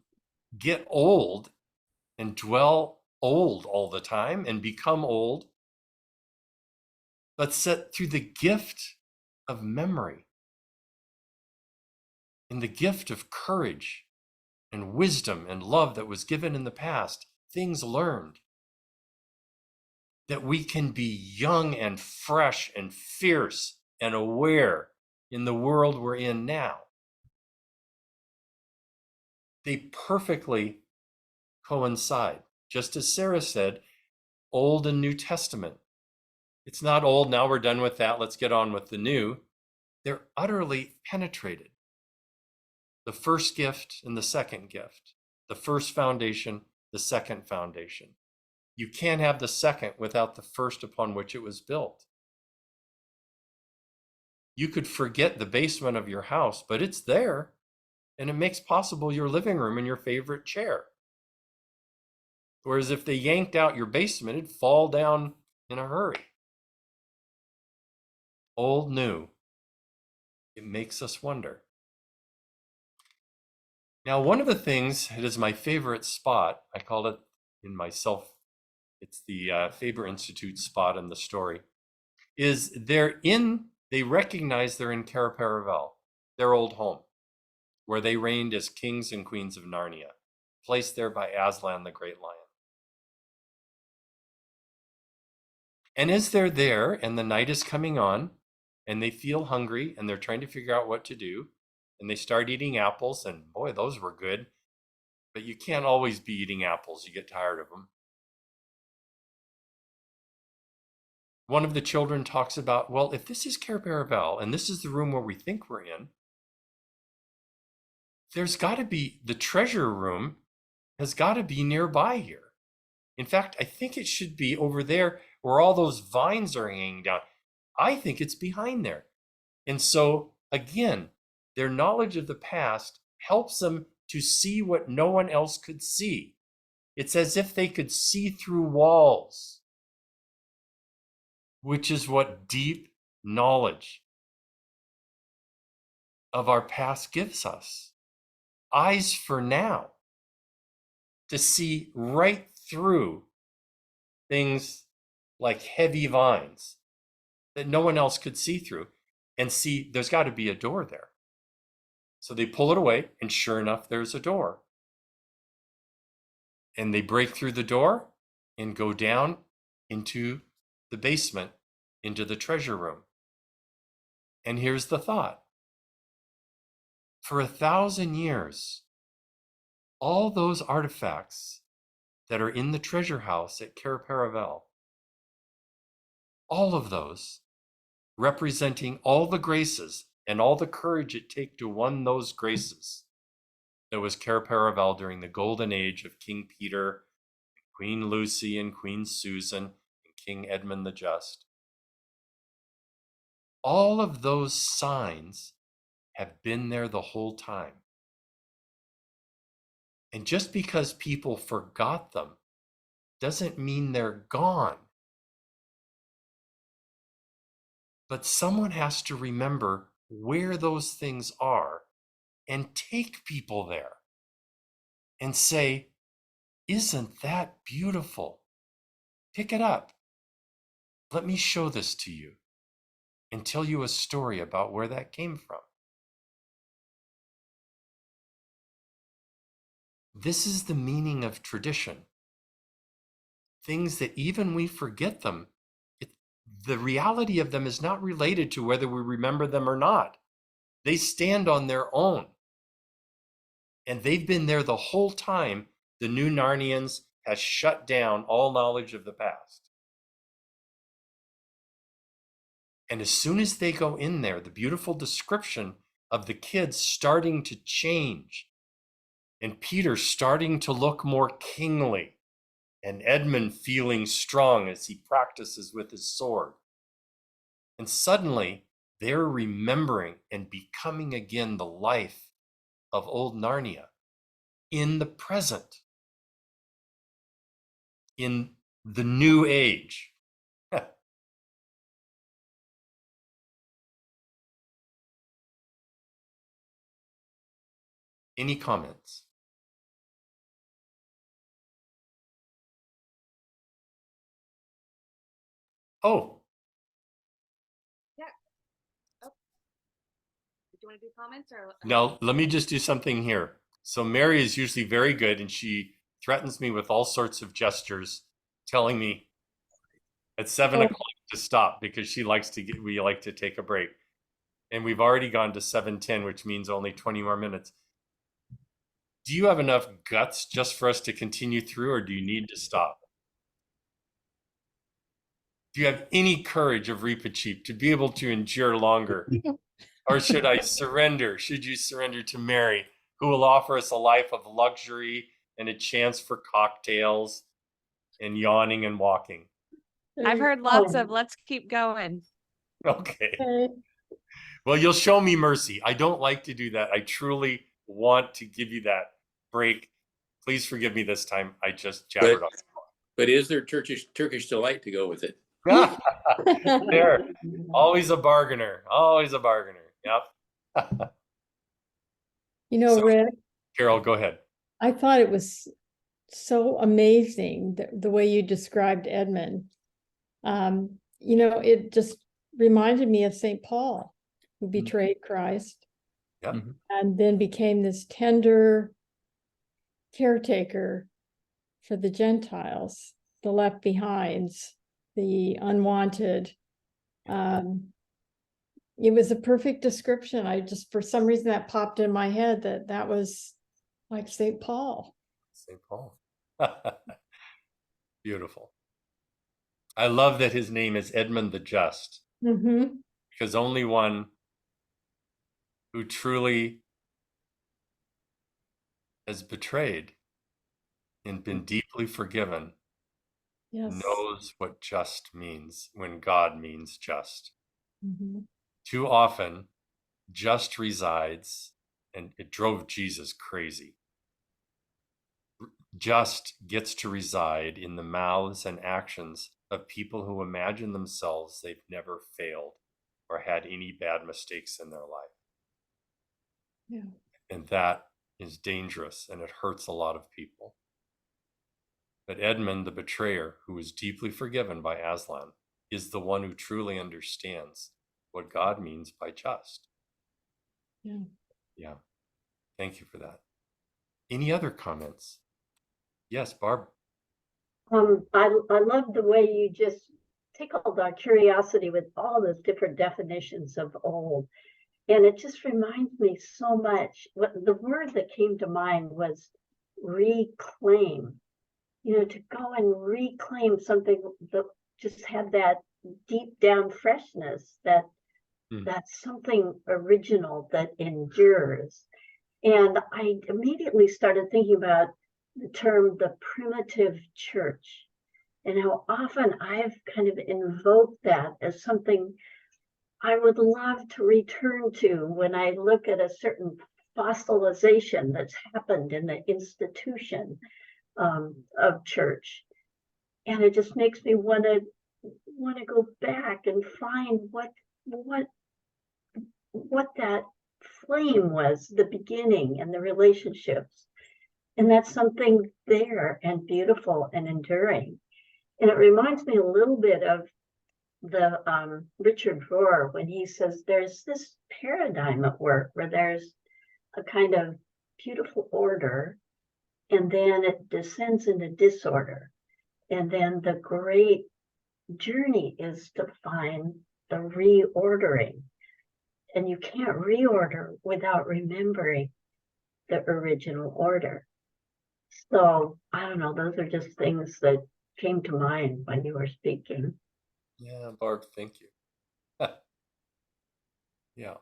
get old and dwell old all the time and become old, but set through the gift of memory and the gift of courage and wisdom and love that was given in the past, things learned, that we can be young and fresh and fierce and aware in the world we're in now. They perfectly coincide. Just as Sarah said, Old and New Testament. It's not old, now we're done with that, let's get on with the new. They're utterly penetrated. The first gift and the second gift. The first foundation, the second foundation. You can't have the second without the first upon which it was built. You could forget the basement of your house, but it's there, and it makes possible your living room and your favorite chair. Whereas if they yanked out your basement, it'd fall down in a hurry. old, new, it makes us wonder. Now, one of the things, it is my favorite spot, I call it in myself, it's the Faber Institute spot in the story, is they recognize they're in Caspar, their old home, where they reigned as kings and queens of Narnia, placed there by Aslan the Great Lion. And as they're there and the night is coming on and they feel hungry and they're trying to figure out what to do, and they start eating apples, and boy, those were good, but you can't always be eating apples. You get tired of them. One of the children talks about, well, if this is Caspar and this is the room where we think we're in, there's got to be, the treasure room has got to be nearby here. In fact, I think it should be over there where all those vines are hanging down. I think it's behind there. And so, again, their knowledge of the past helps them to see what no one else could see. It's as if they could see through walls, which is what deep knowledge of our past gives us. Eyes for now, to see right through things like heavy vines that no one else could see through, and see there's got to be a door there. So they pull it away, and sure enough, there's a door. And they break through the door and go down into the basement, into the treasure room. And here's the thought. For 1,000 years, all those artifacts that are in the treasure house at Caspar, all of those representing all the graces and all the courage it takes to win those graces. That was Caspar during the golden age of King Peter, Queen Lucy, and Queen Susan, and King Edmund the Just. All of those signs have been there the whole time. And just because people forgot them doesn't mean they're gone. But someone has to remember where those things are and take people there and say, isn't that beautiful? Pick it up. Let me show this to you and tell you a story about where that came from. This is the meaning of tradition. Things that even we forget them, the reality of them is not related to whether we remember them or not. They stand on their own. And they've been there the whole time the new Narnians has shut down all knowledge of the past. And as soon as they go in there, the beautiful description of the kids starting to change, and Peter starting to look more kingly, and Edmund feeling strong as he practices with his sword. And suddenly, they're remembering and becoming again the life of old Narnia in the present, in the new age. Any comments? Oh. Yeah. Oh. Do you want to do comments or? Now, let me just do something here. So Mary is usually very good, and she threatens me with all sorts of gestures, telling me at 7 o'clock to stop because we like to take a break. And we've already gone to 7:10, which means only 20 more minutes. Do you have enough guts just for us to continue through, or do you need to stop? Do you have any courage of Reepicheep to be able to endure longer? Or should I surrender? Should you surrender to Mary, who will offer us a life of luxury and a chance for cocktails and yawning and walking? I've heard lots of let's keep going. Okay. Well, you'll show me mercy. I don't like to do that. I truly want to give you that break. Please forgive me this time. I just jabbered on. But is there Turkish delight to go with it? There, always a bargainer. Always a bargainer. Yep. You know, So- Rick, Carol, go ahead. I thought it was so amazing the way you described Edmund. You know, it just reminded me of St. Paul, who betrayed Christ Yep. and then became this tender caretaker for the Gentiles, the left behinds, the unwanted. It was a perfect description. I just, for some reason, that popped in my head that was like St. Paul. St. Paul. Beautiful. I love that his name is Edmund the Just, Mm-hmm. because only one who truly has betrayed and been deeply forgiven Yes. knows what just means when God means just. Mm-hmm. Too often, just resides, and it drove Jesus crazy. Just gets to reside in the mouths and actions of people who imagine themselves they've never failed or had any bad mistakes in their life. Yeah. And that is dangerous, and it hurts a lot of people. But Edmund, the betrayer, who was deeply forgiven by Aslan, is the one who truly understands what God means by just. Yeah. Yeah. Thank you for that. Any other comments? Yes, Barb. I love the way you just tickled our curiosity with all those different definitions of old. And it just reminds me so much. What the word that came to mind was reclaim. You know, to go and reclaim something that just had that deep down freshness, that's something original that endures. And I immediately started thinking about the term the primitive church and how often I've kind of invoked that as something I would love to return to when I look at a certain fossilization that's happened in the institution of church. And it just makes me want to go back and find what that flame was, the beginning and the relationships. And that's something there and beautiful and enduring. And it reminds me a little bit of the Richard Rohr when he says there's this paradigm at work where there's a kind of beautiful order and then it descends into disorder. And then the great journey is to find the reordering. And you can't reorder without remembering the original order. So I don't know, those are just things that came to mind when you were speaking. Yeah, Barb, thank you. Yeah.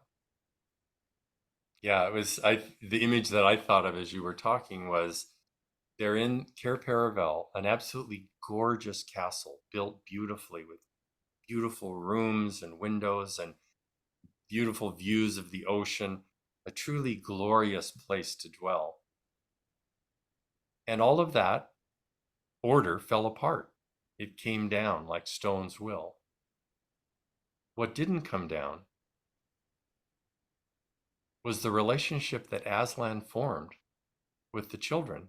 Yeah, it was the image that I thought of as you were talking was they're in Cair Paravel, an absolutely gorgeous castle built beautifully with beautiful rooms and windows and beautiful views of the ocean, a truly glorious place to dwell. And all of that order fell apart. It came down like stones will. What didn't come down was the relationship that Aslan formed with the children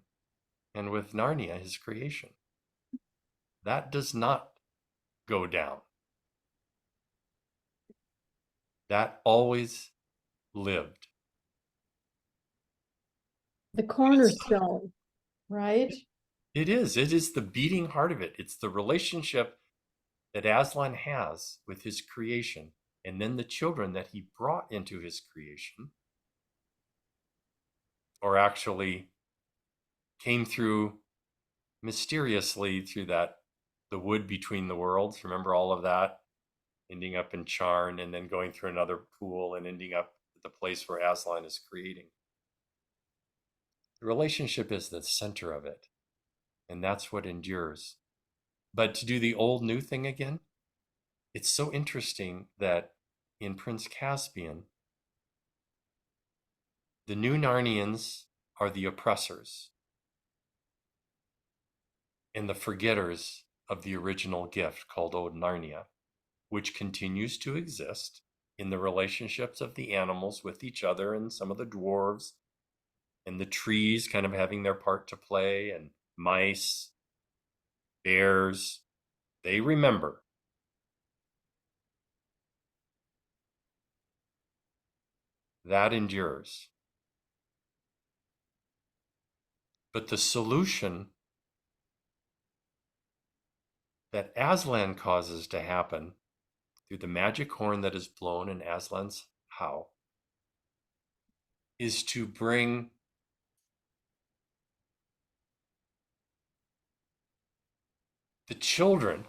and with Narnia, his creation. That does not go down. That always lived. The cornerstone, right? It is. It is the beating heart of it. It's the relationship that Aslan has with his creation, and then the children that he brought into his creation, or actually came through mysteriously through the wood between the worlds. Remember all of that? Ending up in Charn and then going through another pool and ending up at the place where Aslan is creating. The relationship is the center of it, and that's what endures. But to do the old new thing again, it's so interesting that in Prince Caspian, the new Narnians are the oppressors, and the forgetters of the original gift called Old Narnia, which continues to exist in the relationships of the animals with each other and some of the dwarves and the trees kind of having their part to play, and mice, bears, they remember. That endures. But the solution that Aslan causes to happen through the magic horn that is blown in Aslan's how is to bring the children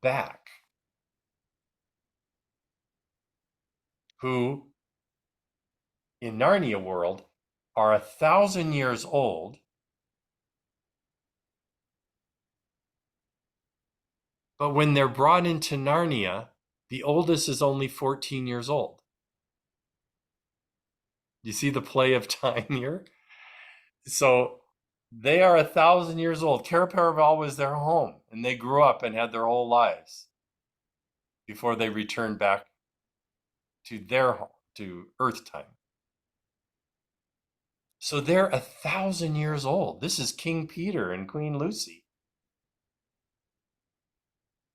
back who in Narnia world are 1,000 years old, but when they're brought into Narnia, the oldest is only 14 years old. You see the play of time here? So they are 1,000 years old. Caraparaval was their home, and they grew up and had their whole lives before they returned back to their home, to Earth time. So they're 1,000 years old. This is King Peter and Queen Lucy.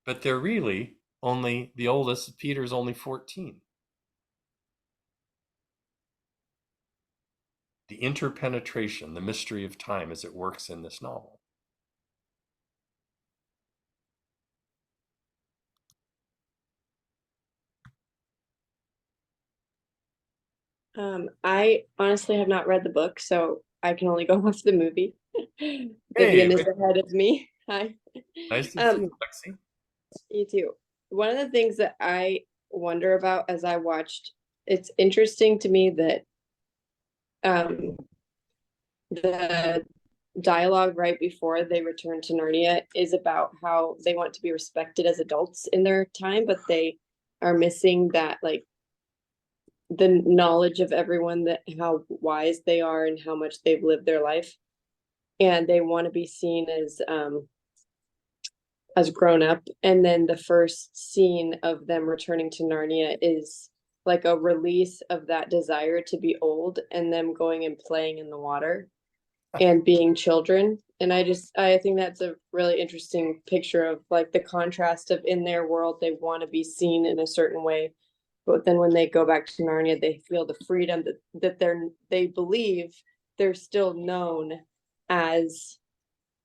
But they're really only, the oldest, Peter's only 14. The interpenetration, the mystery of time as it works in this novel. I honestly have not read the book, so I can only go off the movie. Hey, Vivian is ahead of me. Hi. nice to see you, Lexi. You too. One of the things that I wonder about as I watched, it's interesting to me that the dialogue right before they return to Narnia is about how they want to be respected as adults in their time, but they are missing that, like, the knowledge of everyone, that how wise they are and how much they've lived their life, and they want to be seen as grown up. And then the first scene of them returning to Narnia is like a release of that desire to be old, and them going and playing in the water and being children. And I think that's a really interesting picture of like the contrast of, in their world they want to be seen in a certain way, but then when they go back to Narnia, they feel the freedom that they believe they're still known as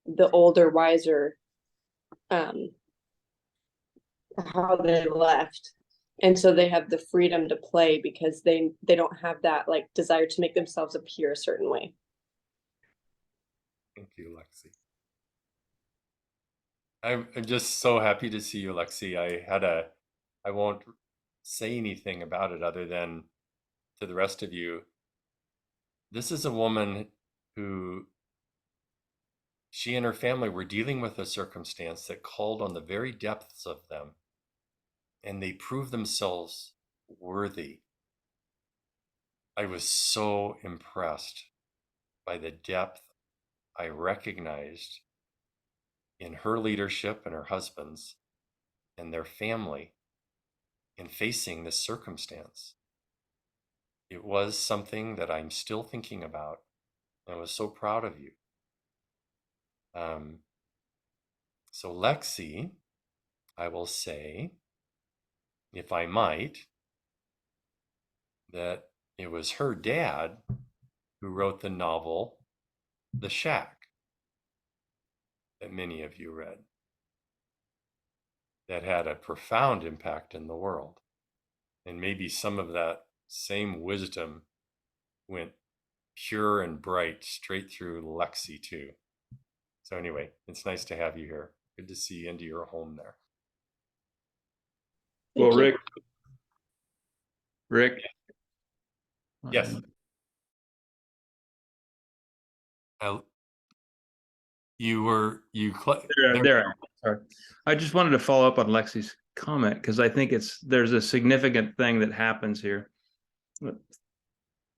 the older, wiser, how they left. And so they have the freedom to play because they don't have that like desire to make themselves appear a certain way. Thank you, Lexi. I'm just so happy to see you, Lexi. I won't say anything about it other than to the rest of you. This is a woman who, she and her family were dealing with a circumstance that called on the very depths of them, and they proved themselves worthy. I was so impressed by the depth I recognized in her leadership and her husband's and their family in facing this circumstance. It was something that I'm still thinking about. I was so proud of you. So Lexi, I will say, if I might, that it was her dad who wrote the novel The Shack that many of you read, that had a profound impact in the world. And maybe some of that same wisdom went pure and bright straight through Lexi too. So anyway, it's nice to have you here. Good to see you into your home there. Well, Rick. Yes. There. Sorry. I just wanted to follow up on Lexi's comment because I think there's a significant thing that happens here.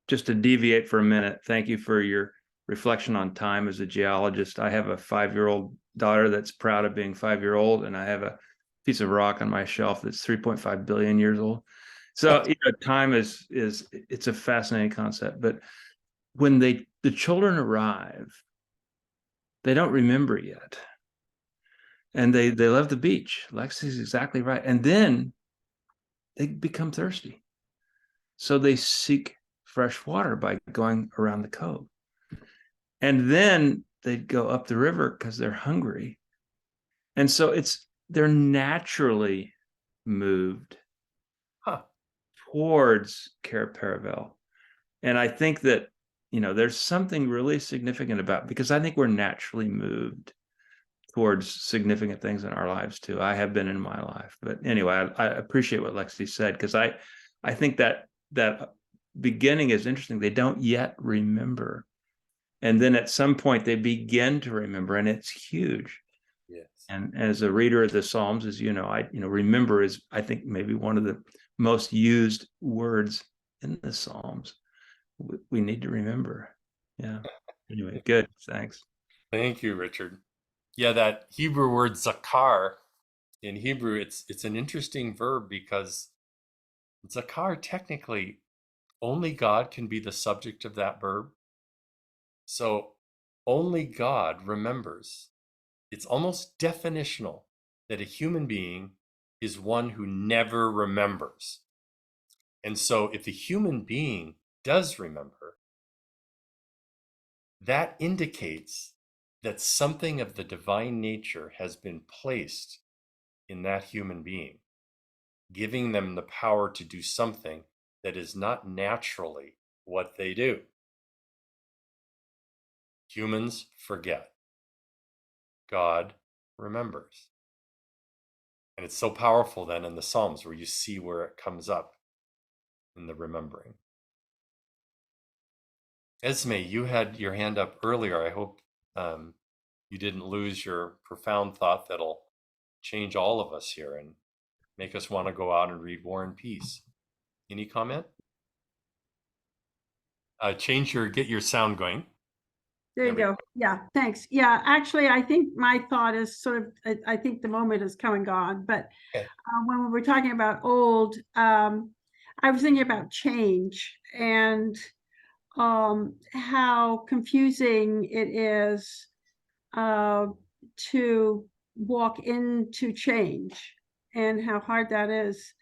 Just to deviate for a minute, thank you for your reflection on time as a geologist. I have a 5-year-old daughter that's proud of being 5-year-old, and I have a piece of rock on my shelf that's 3.5 billion years old. So time is it's a fascinating concept. But when the children arrive, they don't remember yet, and they love the beach. Lexi's exactly right. And then they become thirsty, so they seek fresh water by going around the cove, and then they go up the river because they're hungry. And so they're naturally moved towards Cape Paravel. And I think that, there's something really significant about, because I think we're naturally moved towards significant things in our lives too. I have been in my life. But anyway, I appreciate what Lexi said, because I think that beginning is interesting. They don't yet remember. And then at some point they begin to remember, and it's huge. Yes. And as a reader of the Psalms, as remember is, I think, maybe one of the most used words in the Psalms. We need to remember. Yeah. Anyway, good. Thanks. Thank you, Richard. Yeah, that Hebrew word zakar, in Hebrew, it's an interesting verb, because zakar, technically, only God can be the subject of that verb. So only God remembers. It's almost definitional that a human being is one who never remembers. And so if a human being does remember, that indicates that something of the divine nature has been placed in that human being, giving them the power to do something that is not naturally what they do. Humans forget. God remembers. And it's so powerful then in the Psalms, where you see where it comes up in the remembering. Esme, you had your hand up earlier. I hope you didn't lose your profound thought that'll change all of us here and make us want to go out and read War and Peace. Any comment? Get your sound going. There you go. Yeah, thanks. Yeah, actually, I think my thought is I think the moment is come and gone. But when we were talking about old, I was thinking about change and how confusing it is to walk into change, and how hard that is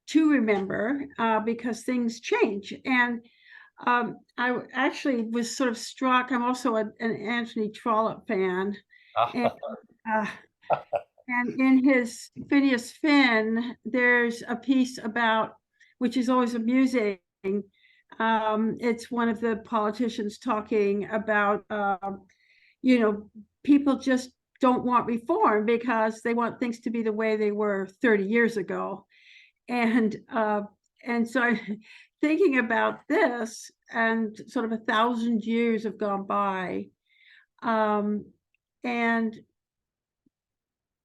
to remember because things change. And I actually was sort of struck. I'm also an Anthony Trollope fan. And in his Phineas Finn, there's a piece about, which is always amusing. It's one of the politicians talking about, people just don't want reform because they want things to be the way they were 30 years ago. And so I'm thinking about this, and sort of 1,000 years have gone by, and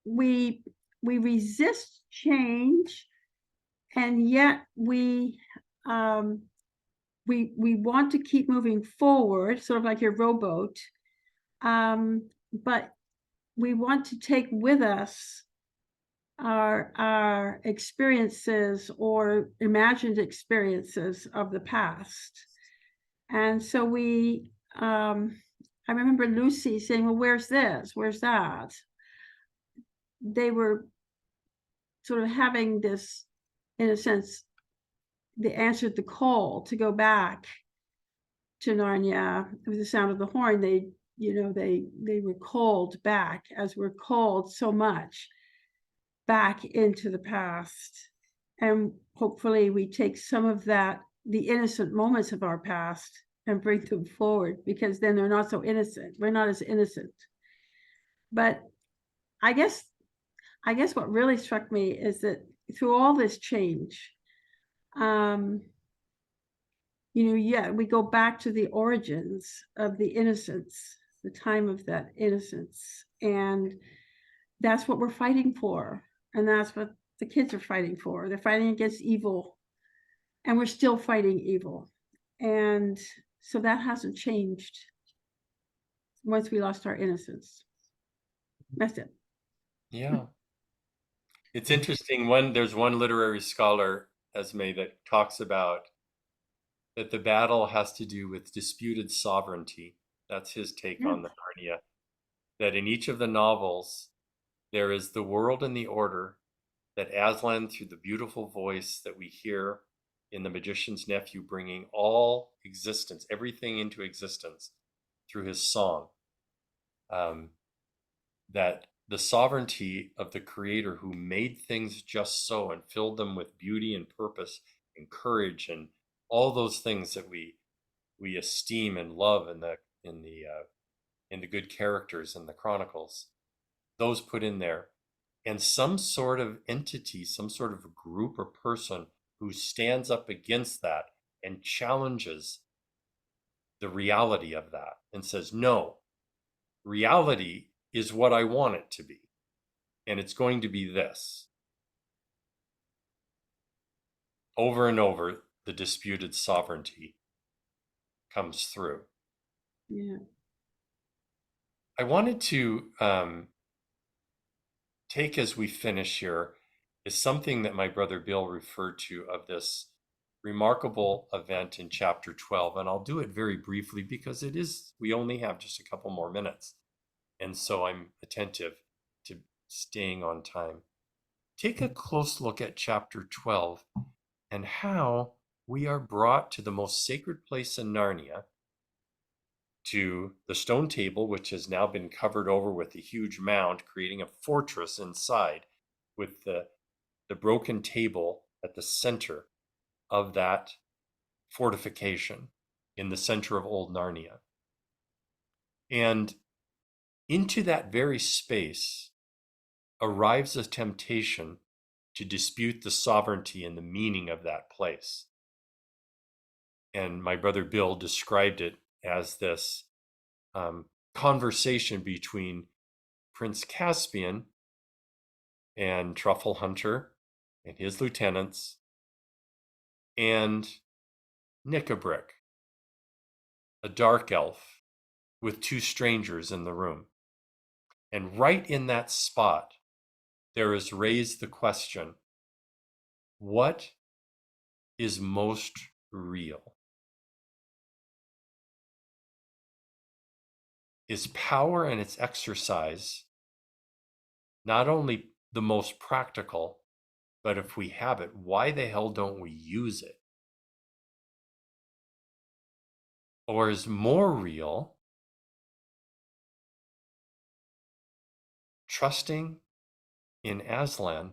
we resist change, and yet we want to keep moving forward, sort of like your rowboat, but we want to take with us our experiences or imagined experiences of the past. And so I remember Lucy saying, well, where's this? Where's that? They were sort of having this, in a sense, they answered the call to go back to Narnia with the sound of the horn. They were called back, as we're called so much back into the past. And hopefully we take some of that, the innocent moments of our past, and bring them forward, because then they're not so innocent. We're not as innocent. But I guess what really struck me is that through all this change, we go back to the origins of the innocence, the time of that innocence. And that's what we're fighting for. And that's what the kids are fighting for. They're fighting against evil, and we're still fighting evil. And so that hasn't changed. once we lost our innocence. That's it. Yeah. It's interesting. There's one literary scholar, Esme, that talks about that the battle has to do with disputed sovereignty. That's his take on the Narnia. That in each of the novels, there is the world and the order that Aslan, through the beautiful voice that we hear in The Magician's Nephew, bringing all existence, everything into existence through his song, that the sovereignty of the Creator who made things just so and filled them with beauty and purpose and courage and all those things that we esteem and love in the good characters in the Chronicles, those put in there, and some sort of entity, some sort of group or person who stands up against that and challenges the reality of that and says, no, reality is what I want it to be, and it's going to be this. Over and over, the disputed sovereignty comes through. Yeah. I wanted to take, as we finish here, is something that my brother Bill referred to of this remarkable event in chapter 12. And I'll do it very briefly because we only have just a couple more minutes. And so I'm attentive to staying on time. Take a close look at chapter 12 and how we are brought to the most sacred place in Narnia, to the stone table, which has now been covered over with a huge mound, creating a fortress inside, with the broken table at the center of that fortification in the center of old Narnia. And into that very space arrives a temptation to dispute the sovereignty and the meaning of that place. And my brother Bill described it as this conversation between Prince Caspian and Truffle Hunter and his lieutenants and Nickabrick, a dark elf, with two strangers in the room. And right in that spot, there is raised the question, what is most real? Is power and its exercise not only the most practical, but if we have it, why the hell don't we use it? Or is more real trusting in Aslan,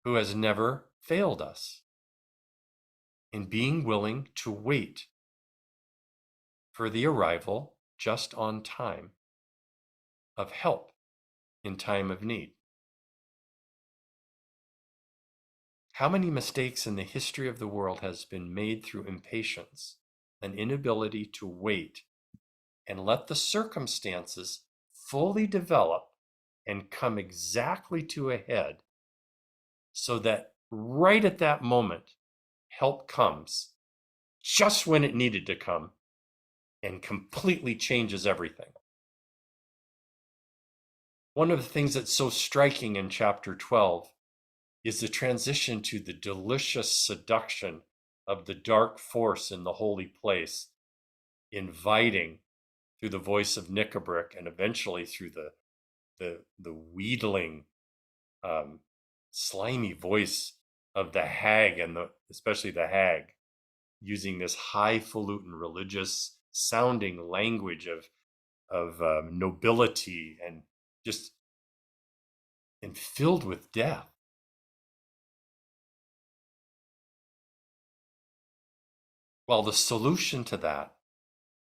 who has never failed us, in being willing to wait for the arrival just on time of help in time of need? How many mistakes in the history of the world has been made through impatience, an inability to wait and let the circumstances fully develop and come exactly to a head, so that right at that moment, help comes just when it needed to come and completely changes everything. One of the things that's so striking in chapter 12 is the transition to the delicious seduction of the dark force in the holy place, inviting through the voice of Nickabrick and eventually through the wheedling, slimy voice of the hag, and especially the hag, using this highfalutin religious sounding language of nobility and just and filled with death. Well, the solution to that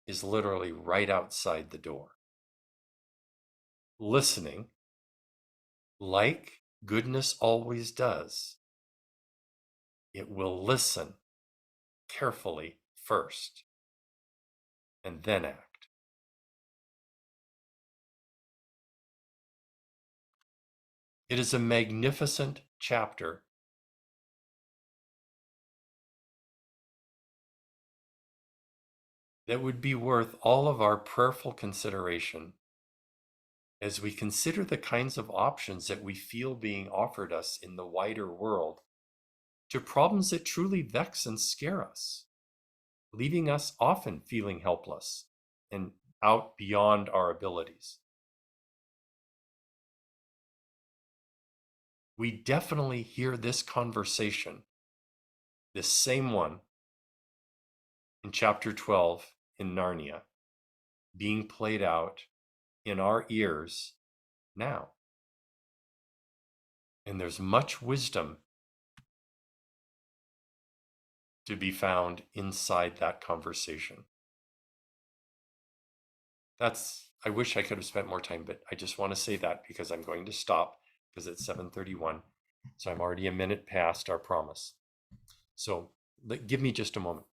is literally right outside the door. Listening, like goodness always does. It will listen carefully first and then act. It is a magnificent chapter that would be worth all of our prayerful consideration as we consider the kinds of options that we feel being offered us in the wider world to problems that truly vex and scare us, leaving us often feeling helpless and out beyond our abilities. We definitely hear this conversation, this same one, in chapter 12 in Narnia, being played out in our ears now. And there's much wisdom to be found inside that conversation. I wish I could have spent more time, but I just want to say that because I'm going to stop because it's 7:31. So I'm already a minute past our promise. So give me just a moment.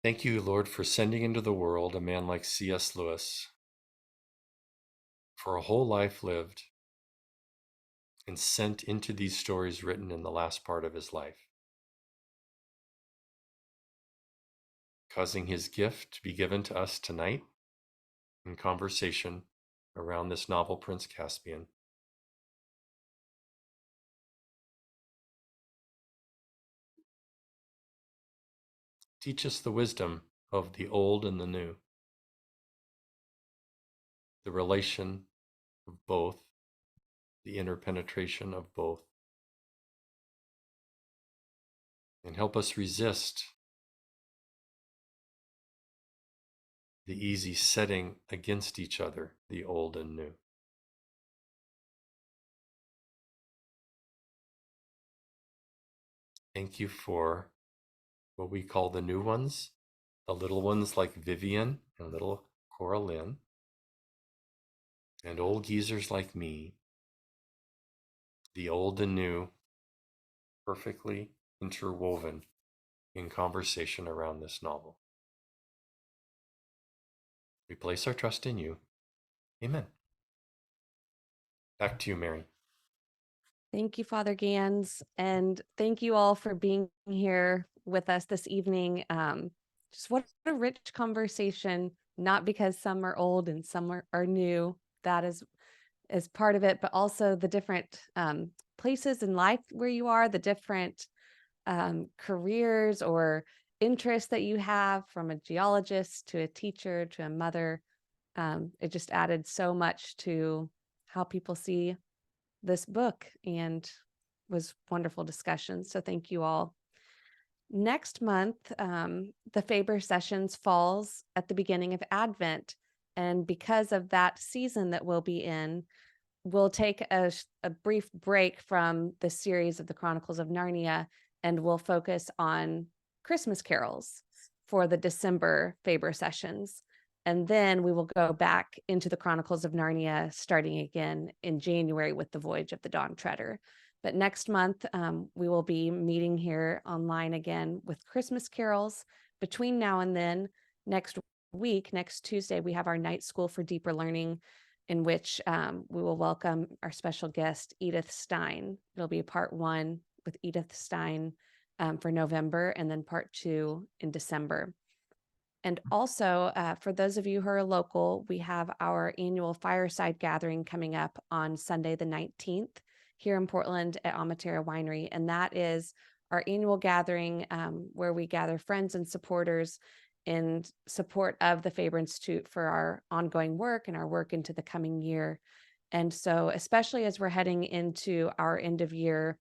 Thank you, Lord, for sending into the world a man like C.S. Lewis, for a whole life lived and sent into these stories written in the last part of his life, causing his gift to be given to us tonight in conversation around this novel, Prince Caspian. Teach us the wisdom of the old and the new, the relation of both, the interpenetration of both, and help us resist the easy setting against each other, the old and new. Thank you for what we call the new ones, the little ones like Vivian and little Coraline, and old geezers like me, the old and new, perfectly interwoven in conversation around this novel. We place our trust in you. Amen. Back to you, Mary. Thank you, Father Ganz, and thank you all for being here with us this evening. Just what a rich conversation, not because some are old and some are new. That is part of it, but also the different places in life where you are, the different careers or interests that you have, from a geologist to a teacher to a mother. It just added so much to how people see this book and was wonderful discussion. So thank you all. Next month, the Faber sessions falls at the beginning of Advent. And because of that season that we'll be in, we'll take a brief break from the series of the Chronicles of Narnia, and we'll focus on Christmas carols for the December Faber sessions. And then we will go back into the Chronicles of Narnia, starting again in January with the Voyage of the Dawn Treader. But next month, we will be meeting here online again with Christmas carols. Between now and then, next week, next Tuesday, we have our night school for deeper learning, in which we will welcome our special guest, Edith Stein. It'll be part 1 with Edith Stein for November, and then part 2 in December. And also, for those of you who are local, we have our annual fireside gathering coming up on Sunday, the 19th, here in Portland at Amatera Winery. And that is our annual gathering where we gather friends and supporters in support of the Faber Institute for our ongoing work and our work into the coming year. And so, especially as we're heading into our end of year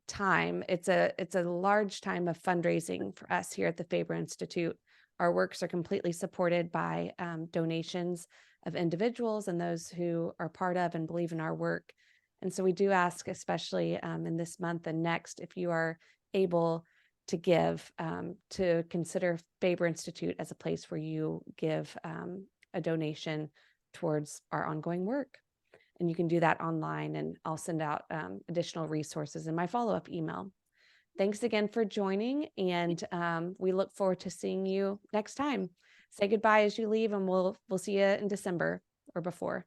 time, it's a large time of fundraising for us here at the Faber Institute. Our works are completely supported by donations of individuals and those who are part of and believe in our work. And so we do ask, especially in this month and next, if you are able to give, to consider Faber Institute as a place where you give a donation towards our ongoing work. And you can do that online, and I'll send out additional resources in my follow-up email. Thanks again for joining, and we look forward to seeing you next time. Say goodbye as you leave, and we'll see you in December or before.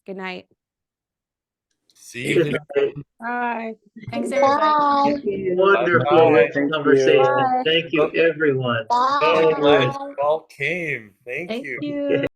Good night. See you. Good night. Bye. Thanks, everybody. Wonderful Bye. conversation. Bye. Thank you, everyone. So So glad good. you all came. Thank you. you.